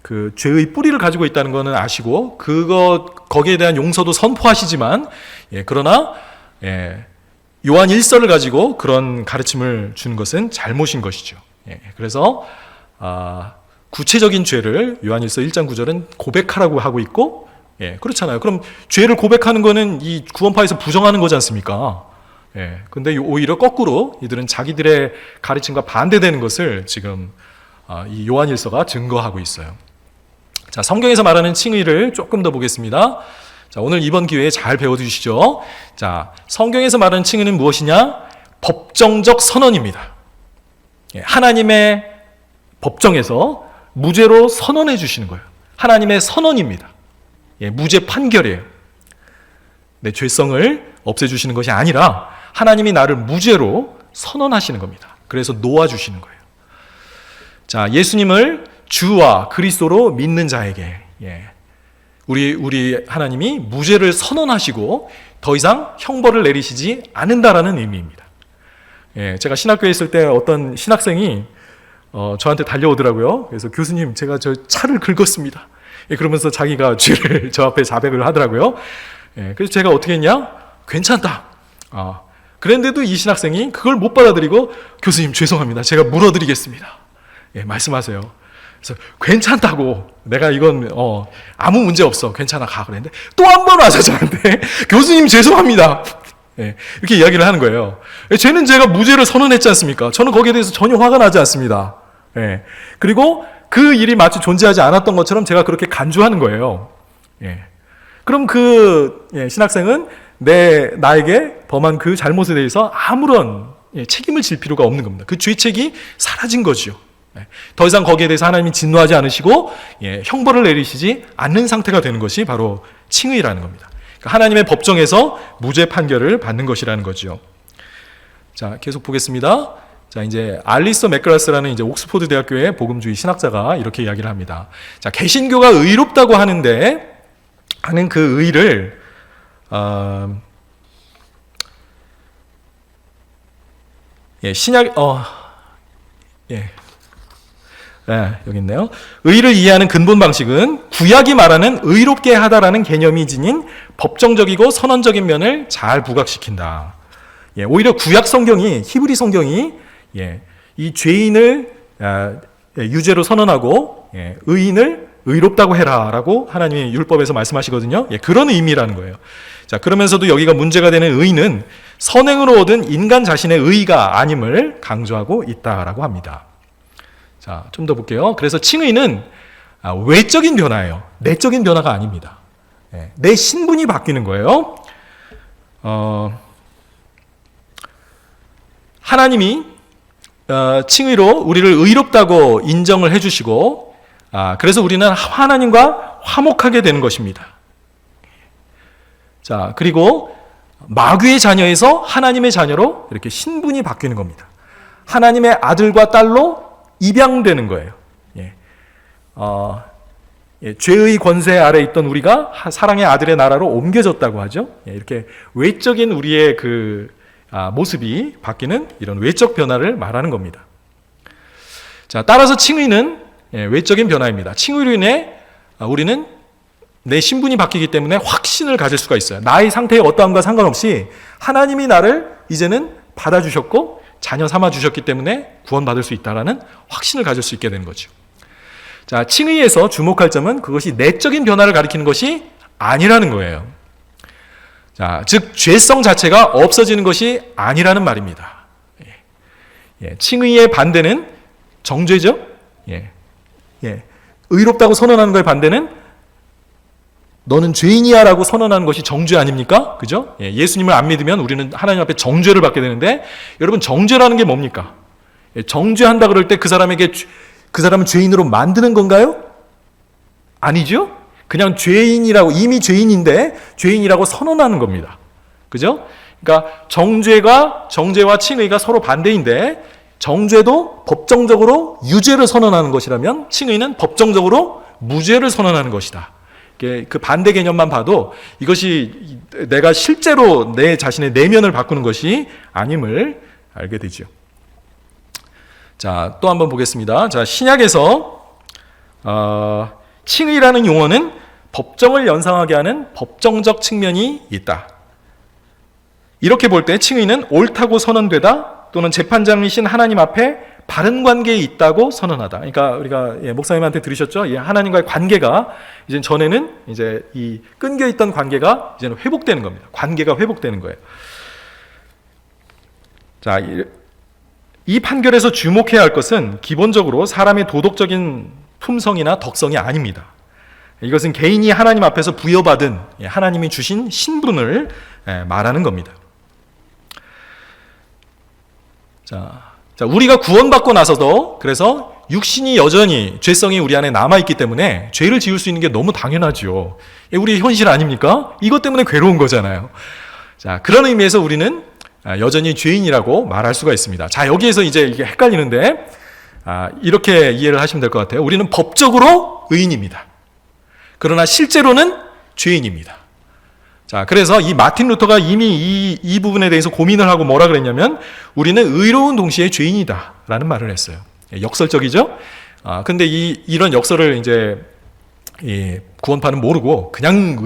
그 죄의 뿌리를 가지고 있다는 것은 아시고 거기에 대한 용서도 선포하시지만 그러나 요한 1서를 가지고 그런 가르침을 주는 것은 잘못인 것이죠. 그래서 구체적인 죄를 요한 1서 1장 9절은 고백하라고 하고 있고 그렇잖아요. 그럼 죄를 고백하는 거는 이 구원파에서 부정하는 거지 않습니까? 근데 오히려 거꾸로 이들은 자기들의 가르침과 반대되는 것을 지금 이 요한 1서가 증거하고 있어요. 자, 성경에서 말하는 칭의를 조금 더 보겠습니다. 자, 오늘 이번 기회에 잘 배워두시죠. 자, 성경에서 말하는 칭의는 무엇이냐? 법정적 선언입니다. 하나님의 법정에서 무죄로 선언해 주시는 거예요. 하나님의 선언입니다. 무죄 판결이에요. 내 죄성을 없애주시는 것이 아니라 하나님이 나를 무죄로 선언하시는 겁니다. 그래서 놓아주시는 거예요. 자, 예수님을 주와 그리스도로 믿는 자에게 우리 하나님이 무죄를 선언하시고 더 이상 형벌을 내리시지 않는다라는 의미입니다. 제가 신학교에 있을 때 어떤 신학생이 저한테 달려오더라고요. 그래서 교수님, 제가 저 차를 긁었습니다. 그러면서 자기가 죄를 저 앞에 자백을 하더라고요. 그래서 제가 어떻게 했냐? 괜찮다. 그런데도 이 신학생이 그걸 못 받아들이고 교수님 죄송합니다. 제가 물어드리겠습니다. 말씀하세요. 그래서 괜찮다고, 내가 이건 아무 문제 없어, 괜찮아, 가 그랬는데 또 한 번 와서 저한테 교수님 죄송합니다. 이렇게 이야기를 하는 거예요. 죄는 제가 무죄를 선언했지 않습니까? 저는 거기에 대해서 전혀 화가 나지 않습니다. 그리고 그 일이 마치 존재하지 않았던 것처럼 제가 그렇게 간주하는 거예요. 그럼 그 신학생은 나에게 범한 그 잘못에 대해서 아무런 책임을 질 필요가 없는 겁니다. 그 죄책이 사라진 거죠. 더 이상 거기에 대해서 하나님이 진노하지 않으시고 형벌을 내리시지 않는 상태가 되는 것이 바로 칭의라는 겁니다. 그러니까 하나님의 법정에서 무죄 판결을 받는 것이라는 거죠. 자, 계속 보겠습니다. 자, 이제 알리스터 맥그라스라는 이제 옥스포드 대학교의 복음주의 신학자가 이렇게 이야기를 합니다. 자, 개신교가 의롭다고 하는 그 의를 여기 있네요. 의를 이해하는 근본 방식은 구약이 말하는 의롭게 하다라는 개념이 지닌 법정적이고 선언적인 면을 잘 부각시킨다. 오히려 구약 성경이, 히브리 성경이 이 죄인을 유죄로 선언하고 의인을 의롭다고 해라라고 하나님이 율법에서 말씀하시거든요. 그런 의미라는 거예요. 자, 그러면서도 여기가 문제가 되는 의는 선행으로 얻은 인간 자신의 의가 아님을 강조하고 있다라고 합니다. 자, 좀 더 볼게요. 그래서 칭의는 외적인 변화예요. 내적인 변화가 아닙니다. 내 신분이 바뀌는 거예요. 하나님이 칭의로 우리를 의롭다고 인정을 해주시고, 그래서 우리는 하나님과 화목하게 되는 것입니다. 자, 그리고 마귀의 자녀에서 하나님의 자녀로 이렇게 신분이 바뀌는 겁니다. 하나님의 아들과 딸로 입양되는 거예요. 죄의 권세 아래 있던 우리가 사랑의 아들의 나라로 옮겨졌다고 하죠. 이렇게 외적인 우리의 그 모습이 바뀌는 이런 외적 변화를 말하는 겁니다. 자, 따라서 칭의는 외적인 변화입니다. 칭의로 인해 우리는 내 신분이 바뀌기 때문에 확신을 가질 수가 있어요. 나의 상태의 어떠함과 상관없이 하나님이 나를 이제는 받아주셨고 자녀 삼아주셨기 때문에 구원받을 수 있다라는 확신을 가질 수 있게 되는 거죠. 자, 칭의에서 주목할 점은 그것이 내적인 변화를 가리키는 것이 아니라는 거예요. 자, 즉 죄성 자체가 없어지는 것이 아니라는 말입니다. 칭의의 반대는 정죄죠. 의롭다고 선언하는 거의 반대는 너는 죄인이야 라고 선언하는 것이 정죄 아닙니까? 그죠? 예수님을 안 믿으면 우리는 하나님 앞에 정죄를 받게 되는데, 여러분, 정죄라는 게 뭡니까? 정죄한다 그럴 때 그 사람은 죄인으로 만드는 건가요? 아니죠? 그냥 죄인이라고, 이미 죄인인데 죄인이라고 선언하는 겁니다. 그죠? 그러니까 정죄와 칭의가 서로 반대인데, 정죄도 법정적으로 유죄를 선언하는 것이라면 칭의는 법정적으로 무죄를 선언하는 것이다. 그 반대 개념만 봐도 이것이 내가 실제로 내 자신의 내면을 바꾸는 것이 아님을 알게 되죠. 자, 또 한번 보겠습니다. 자, 신약에서 칭의라는 용어는 법정을 연상하게 하는 법정적 측면이 있다. 이렇게 볼 때 칭의는 옳다고 선언되다, 또는 재판장이신 하나님 앞에 바른 관계에 있다고 선언하다. 그러니까 우리가 목사님한테 들으셨죠? 하나님과의 관계가 이제 전에는 이제 이 끊겨 있던 관계가 이제는 회복되는 겁니다. 관계가 회복되는 거예요. 자, 이 판결에서 주목해야 할 것은 기본적으로 사람의 도덕적인 품성이나 덕성이 아닙니다. 이것은 개인이 하나님 앞에서 부여받은, 하나님이 주신 신분을 말하는 겁니다. 자, 우리가 구원받고 나서도 그래서 육신이 여전히 죄성이 우리 안에 남아있기 때문에 죄를 지을 수 있는 게 너무 당연하죠. 우리의 현실 아닙니까? 이것 때문에 괴로운 거잖아요. 자, 그런 의미에서 우리는 여전히 죄인이라고 말할 수가 있습니다. 자, 여기에서 이제 이게 헷갈리는데, 이렇게 이해를 하시면 될 것 같아요. 우리는 법적으로 의인입니다. 그러나 실제로는 죄인입니다. 자, 그래서 이 마틴 루터가 이미 이 부분에 대해서 고민을 하고 뭐라 그랬냐면, 우리는 의로운 동시에 죄인이다 라는 말을 했어요. 역설적이죠? 근데 이런 역설을 이제 구원파는 모르고 그냥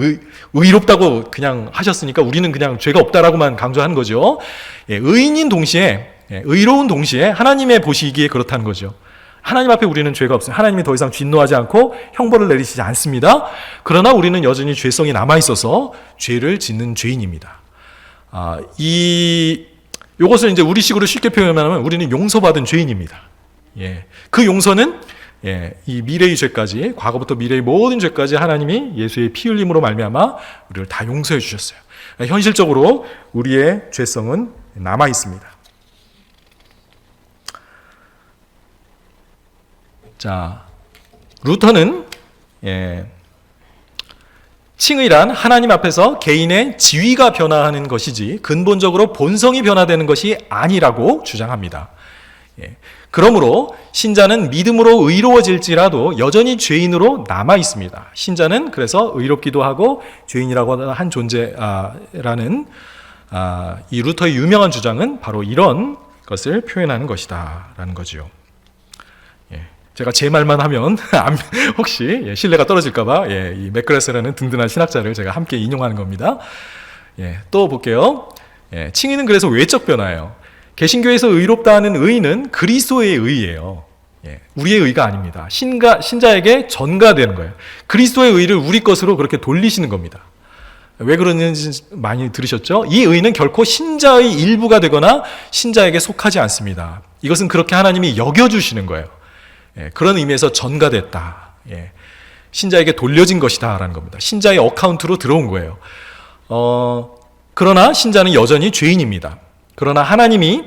의롭다고 그냥 하셨으니까 우리는 그냥 죄가 없다라고만 강조하는 거죠. 의인인 동시에, 의로운 동시에 하나님의 보시기에 그렇다는 거죠. 하나님 앞에 우리는 죄가 없어요. 하나님이 더 이상 진노하지 않고 형벌을 내리시지 않습니다. 그러나 우리는 여전히 죄성이 남아있어서 죄를 짓는 죄인입니다. 요것을 이제 우리식으로 쉽게 표현하면 우리는 용서받은 죄인입니다. 그 용서는 이 미래의 죄까지, 과거부터 미래의 모든 죄까지 하나님이 예수의 피 흘림으로 말미암아 우리를 다 용서해 주셨어요. 현실적으로 우리의 죄성은 남아 있습니다. 자, 루터는 칭의란 하나님 앞에서 개인의 지위가 변화하는 것이지 근본적으로 본성이 변화되는 것이 아니라고 주장합니다. 그러므로 신자는 믿음으로 의로워질지라도 여전히 죄인으로 남아 있습니다. 신자는 그래서 의롭기도 하고 죄인이라고 한 존재라는 이 루터의 유명한 주장은 바로 이런 것을 표현하는 것이다 라는 거죠. 제가 제 말만 하면 혹시 신뢰가 떨어질까봐 이 맥그레스라는 든든한 신학자를 제가 함께 인용하는 겁니다. 또 볼게요. 칭의는 그래서 외적 변화예요. 개신교에서 의롭다 하는 의는 그리스도의 의예요. 우리의 의가 아닙니다. 신자에게 전가되는 거예요. 그리스도의 의를 우리 것으로 그렇게 돌리시는 겁니다. 왜 그러는지 많이 들으셨죠? 이 의는 결코 신자의 일부가 되거나 신자에게 속하지 않습니다. 이것은 그렇게 하나님이 여겨주시는 거예요. 그런 의미에서 전가됐다. 신자에게 돌려진 것이다 라는 겁니다. 신자의 어카운트로 들어온 거예요. 그러나 신자는 여전히 죄인입니다. 그러나 하나님이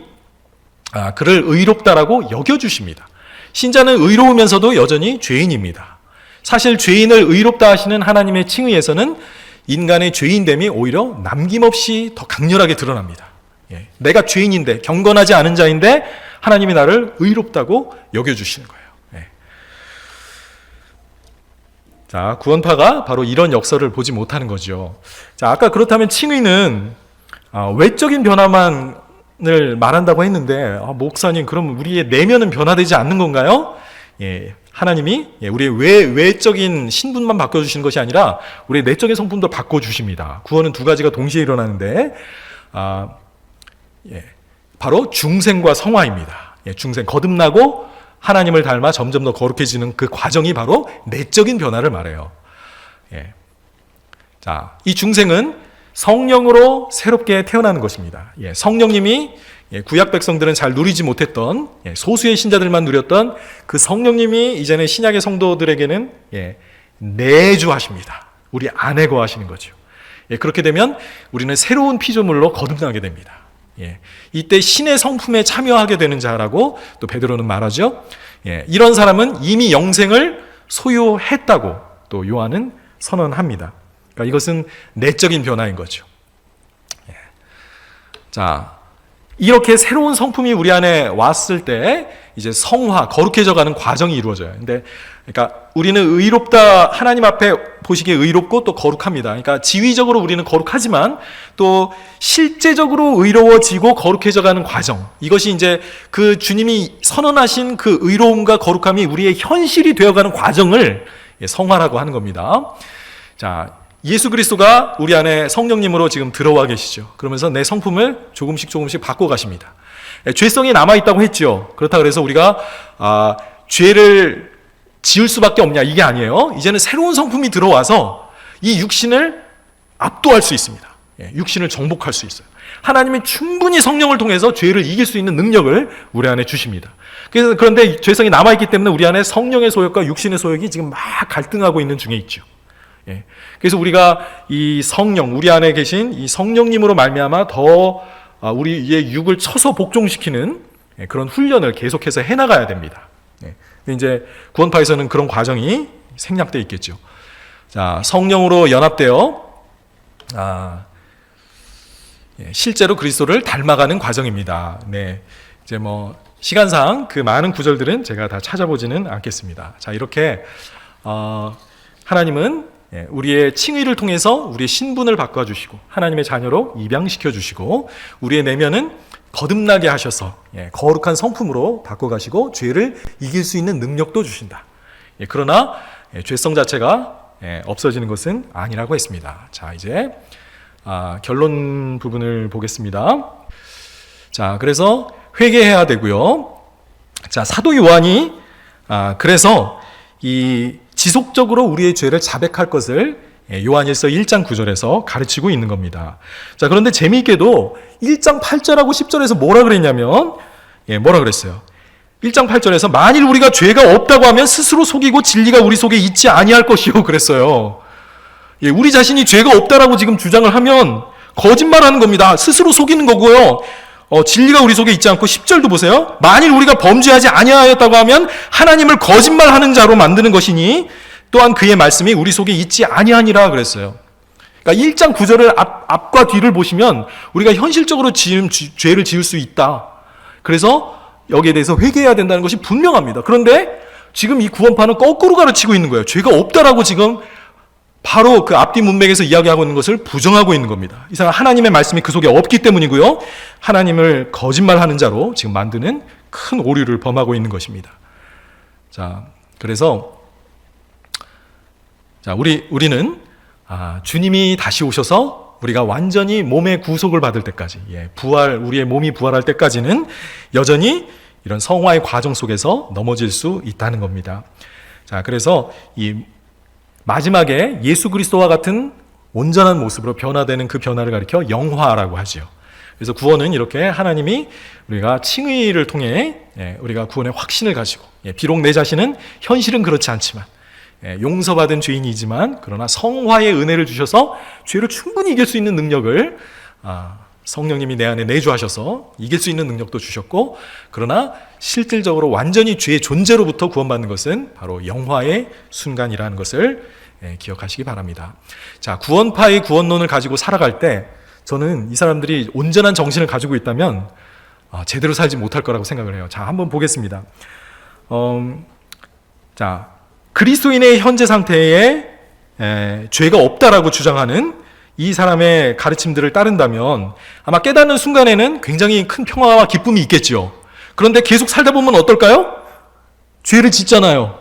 그를 의롭다라고 여겨주십니다. 신자는 의로우면서도 여전히 죄인입니다. 사실 죄인을 의롭다 하시는 하나님의 칭의에서는 인간의 죄인됨이 오히려 남김없이 더 강렬하게 드러납니다. 내가 죄인인데, 경건하지 않은 자인데 하나님이 나를 의롭다고 여겨주시는 거예요. 자, 구원파가 바로 이런 역설을 보지 못하는 거죠. 자, 아까 그렇다면 칭의는 외적인 변화만을 말한다고 했는데, 목사님, 그럼 우리의 내면은 변화되지 않는 건가요? 하나님이 우리의 외적인 신분만 바꿔주시는 것이 아니라 우리의 내적인 성품도 바꿔주십니다. 구원은 두 가지가 동시에 일어나는데, 바로 중생과 성화입니다. 중생, 거듭나고 하나님을 닮아 점점 더 거룩해지는 그 과정이 바로 내적인 변화를 말해요. 자, 이 중생은 성령으로 새롭게 태어나는 것입니다. 성령님이 구약 백성들은 잘 누리지 못했던, 소수의 신자들만 누렸던 그 성령님이 이제는 신약의 성도들에게는 내주하십니다. 우리 안에 거하시는 거죠. 예, 그렇게 되면 우리는 새로운 피조물로 거듭나게 됩니다. 예, 이때 신의 성품에 참여하게 되는 자라고 또 베드로는 말하죠. 예, 이런 사람은 이미 영생을 소유했다고 또 요한은 선언합니다. 그러니까 이것은 내적인 변화인 거죠. 예. 자, 이렇게 새로운 성품이 우리 안에 왔을 때 이제 성화, 거룩해져 가는 과정이 이루어져요. 근데 그러니까 우리는 의롭다, 하나님 앞에 보시기에 의롭고 또 거룩합니다. 그러니까 지위적으로 우리는 거룩하지만 또 실제적으로 의로워지고 거룩해져 가는 과정. 이것이 이제 그 주님이 선언하신 그 의로움과 거룩함이 우리의 현실이 되어 가는 과정을 성화라고 하는 겁니다. 자, 예수 그리스도가 우리 안에 성령님으로 지금 들어와 계시죠. 그러면서 내 성품을 조금씩 바꿔 가십니다. 죄성이 남아있다고 했죠. 그렇다 그래서 우리가 죄를 지을 수밖에 없냐, 이게 아니에요. 이제는 새로운 성품이 들어와서 이 육신을 압도할 수 있습니다. 육신을 정복할 수 있어요. 하나님이 충분히 성령을 통해서 죄를 이길 수 있는 능력을 우리 안에 주십니다. 그런데 죄성이 남아있기 때문에 우리 안에 성령의 소욕과 육신의 소욕이 지금 막 갈등하고 있는 중에 있죠. 그래서 우리가 이 성령, 우리 안에 계신 이 성령님으로 말미암아 더 우리의 육을 쳐서 복종시키는 그런 훈련을 계속해서 해나가야 됩니다. 이제 구원파에서는 그런 과정이 생략되어 있겠죠. 자, 성령으로 연합되어 실제로 그리스도를 닮아가는 과정입니다. 네, 이제 뭐 시간상 그 많은 구절들은 제가 다 찾아보지는 않겠습니다. 자, 이렇게 하나님은 우리의 칭의를 통해서 우리의 신분을 바꿔주시고 하나님의 자녀로 입양시켜주시고 우리의 내면은 거듭나게 하셔서 거룩한 성품으로 바꿔가시고 죄를 이길 수 있는 능력도 주신다. 그러나 죄성 자체가 없어지는 것은 아니라고 했습니다. 자, 이제 결론 부분을 보겠습니다. 자, 그래서 회개해야 되고요. 자, 사도 요한이 그래서 이 지속적으로 우리의 죄를 자백할 것을 요한일서 1장 9절에서 가르치고 있는 겁니다. 자, 그런데 재미있게도 1장 8절하고 10절에서 뭐라 그랬냐면, 뭐라 그랬어요? 1장 8절에서 만일 우리가 죄가 없다고 하면 스스로 속이고 진리가 우리 속에 있지 아니할 것이요 그랬어요. 우리 자신이 죄가 없다라고 지금 주장을 하면 거짓말하는 겁니다. 스스로 속이는 거고요. 진리가 우리 속에 있지 않고 10절도 보세요. 만일 우리가 범죄하지 아니하였다고 하면 하나님을 거짓말하는 자로 만드는 것이니 또한 그의 말씀이 우리 속에 있지 아니하니라 그랬어요. 그러니까 1장 9절을 앞과 뒤를 보시면 우리가 현실적으로 죄를 지을 수 있다. 그래서 여기에 대해서 회개해야 된다는 것이 분명합니다. 그런데 지금 이 구원파는 거꾸로 가르치고 있는 거예요. 죄가 없다라고 지금 바로 그 앞뒤 문맥에서 이야기하고 있는 것을 부정하고 있는 겁니다. 이 사람 하나님의 말씀이 그 속에 없기 때문이고요. 하나님을 거짓말하는 자로 지금 만드는 큰 오류를 범하고 있는 것입니다. 자, 그래서 우리는 주님이 다시 오셔서 우리가 완전히 몸의 구속을 받을 때까지, 우리의 몸이 부활할 때까지는 여전히 이런 성화의 과정 속에서 넘어질 수 있다는 겁니다. 자, 그래서 이 마지막에 예수 그리스도와 같은 온전한 모습으로 변화되는 그 변화를 가리켜 영화라고 하죠. 그래서 구원은 이렇게 하나님이 우리가 칭의를 통해 우리가 구원의 확신을 가지고, 비록 내 자신은 현실은 그렇지 않지만 용서받은 죄인이지만 그러나 성화의 은혜를 주셔서 죄를 충분히 이길 수 있는 능력을 성령님이 내 안에 내주하셔서 이길 수 있는 능력도 주셨고, 그러나 실질적으로 완전히 죄의 존재로부터 구원받는 것은 바로 영화의 순간이라는 것을 기억하시기 바랍니다. 자, 구원파의 구원론을 가지고 살아갈 때 저는 이 사람들이 온전한 정신을 가지고 있다면 제대로 살지 못할 거라고 생각을 해요. 자, 한번 보겠습니다. 자, 그리스도인의 현재 상태에 죄가 없다라고 주장하는 이 사람의 가르침들을 따른다면 아마 깨닫는 순간에는 굉장히 큰 평화와 기쁨이 있겠죠. 그런데 계속 살다 보면 어떨까요? 죄를 짓잖아요.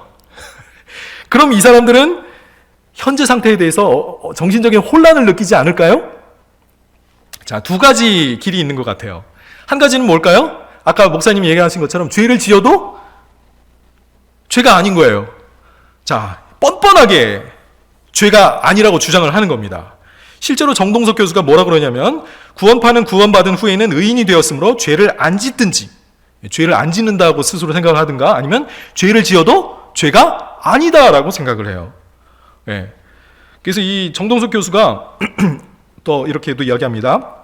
그럼 이 사람들은 현재 상태에 대해서 정신적인 혼란을 느끼지 않을까요? 자, 두 가지 길이 있는 것 같아요. 한 가지는 뭘까요? 아까 목사님이 얘기하신 것처럼 죄를 지어도 죄가 아닌 거예요. 자, 뻔뻔하게 죄가 아니라고 주장을 하는 겁니다. 실제로 정동석 교수가 뭐라 그러냐면 구원파는 구원받은 후에는 의인이 되었으므로 죄를 안 짓든지, 죄를 안 짓는다고 스스로 생각을 하든가 아니면 죄를 지어도 죄가 아니다라고 생각을 해요. 그래서 이 정동석 교수가 또 이렇게도 이야기합니다.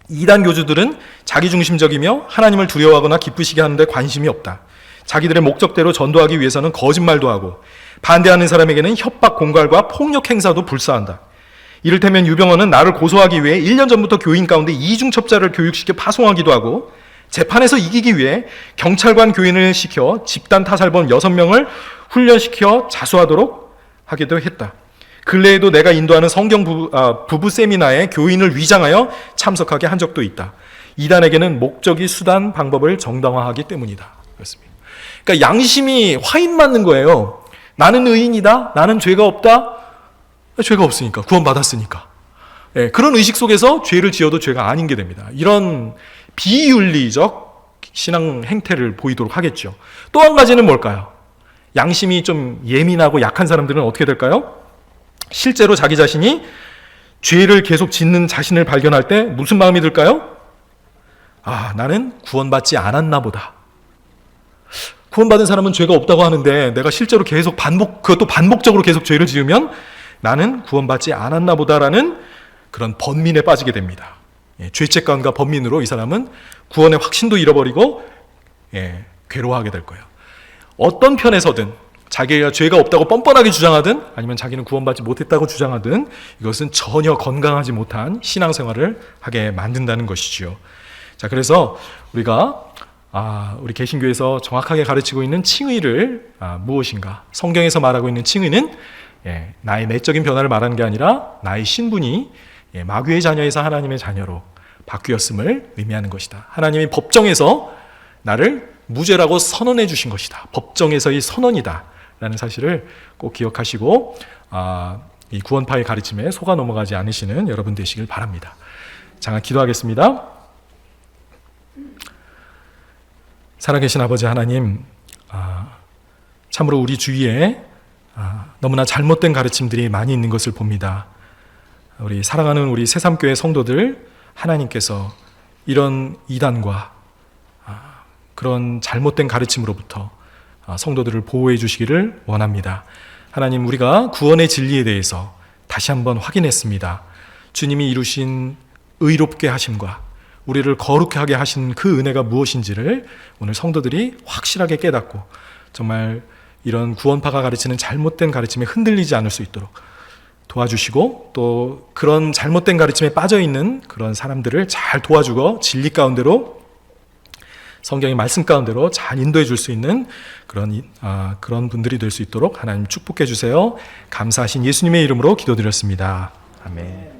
이단 교주들은 자기중심적이며 하나님을 두려워하거나 기쁘시게 하는데 관심이 없다. 자기들의 목적대로 전도하기 위해서는 거짓말도 하고 반대하는 사람에게는 협박, 공갈과 폭력 행사도 불사한다. 이를테면 유병헌은 나를 고소하기 위해 1년 전부터 교인 가운데 이중첩자를 교육시켜 파송하기도 하고 재판에서 이기기 위해 경찰관 교인을 시켜 집단 타살범 6명을 훈련시켜 자수하도록 하기도 했다. 근래에도 내가 인도하는 성경 부부 세미나에 교인을 위장하여 참석하게 한 적도 있다. 이단에게는 목적이 수단, 방법을 정당화하기 때문이다. 그렇습니다. 그러니까 양심이 화인 맞는 거예요. 나는 의인이다. 나는 죄가 없다. 죄가 없으니까. 구원받았으니까. 예, 그런 의식 속에서 죄를 지어도 죄가 아닌 게 됩니다. 이런 비윤리적 신앙 행태를 보이도록 하겠죠. 또 한 가지는 뭘까요? 양심이 좀 예민하고 약한 사람들은 어떻게 될까요? 실제로 자기 자신이 죄를 계속 짓는 자신을 발견할 때 무슨 마음이 들까요? 아, 나는 구원받지 않았나 보다. 구원받은 사람은 죄가 없다고 하는데 내가 실제로 계속 그것도 반복적으로 계속 죄를 지으면 나는 구원받지 않았나 보다라는 그런 번민에 빠지게 됩니다. 죄책감과 번민으로 이 사람은 구원의 확신도 잃어버리고 괴로워하게 될 거예요. 어떤 편에서든 자기가 죄가 없다고 뻔뻔하게 주장하든 아니면 자기는 구원받지 못했다고 주장하든 이것은 전혀 건강하지 못한 신앙생활을 하게 만든다는 것이죠. 자, 그래서 우리가 우리 개신교에서 정확하게 가르치고 있는 칭의를 무엇인가? 성경에서 말하고 있는 칭의는 나의 내적인 변화를 말하는 게 아니라 나의 신분이 마귀의 자녀에서 하나님의 자녀로 바뀌었음을 의미하는 것이다. 하나님이 법정에서 나를 무죄라고 선언해 주신 것이다. 법정에서의 선언이다. 라는 사실을 꼭 기억하시고 이 구원파의 가르침에 속아 넘어가지 않으시는 여러분 되시길 바랍니다. 잠깐 기도하겠습니다. 살아계신 아버지 하나님, 참으로 우리 주위에 너무나 잘못된 가르침들이 많이 있는 것을 봅니다. 우리 사랑하는 우리 새삼교회 성도들, 하나님께서 이런 이단과 그런 잘못된 가르침으로부터 성도들을 보호해 주시기를 원합니다. 하나님, 우리가 구원의 진리에 대해서 다시 한번 확인했습니다. 주님이 이루신 의롭게 하심과 우리를 거룩하게 하신 그 은혜가 무엇인지를 오늘 성도들이 확실하게 깨닫고 정말 이런 구원파가 가르치는 잘못된 가르침에 흔들리지 않을 수 있도록 도와주시고 또 그런 잘못된 가르침에 빠져있는 그런 사람들을 잘 도와주고 진리 가운데로 성경의 말씀 가운데로 잘 인도해 줄 수 있는 그런 분들이 될 수 있도록 하나님 축복해 주세요. 감사하신 예수님의 이름으로 기도드렸습니다. 아멘.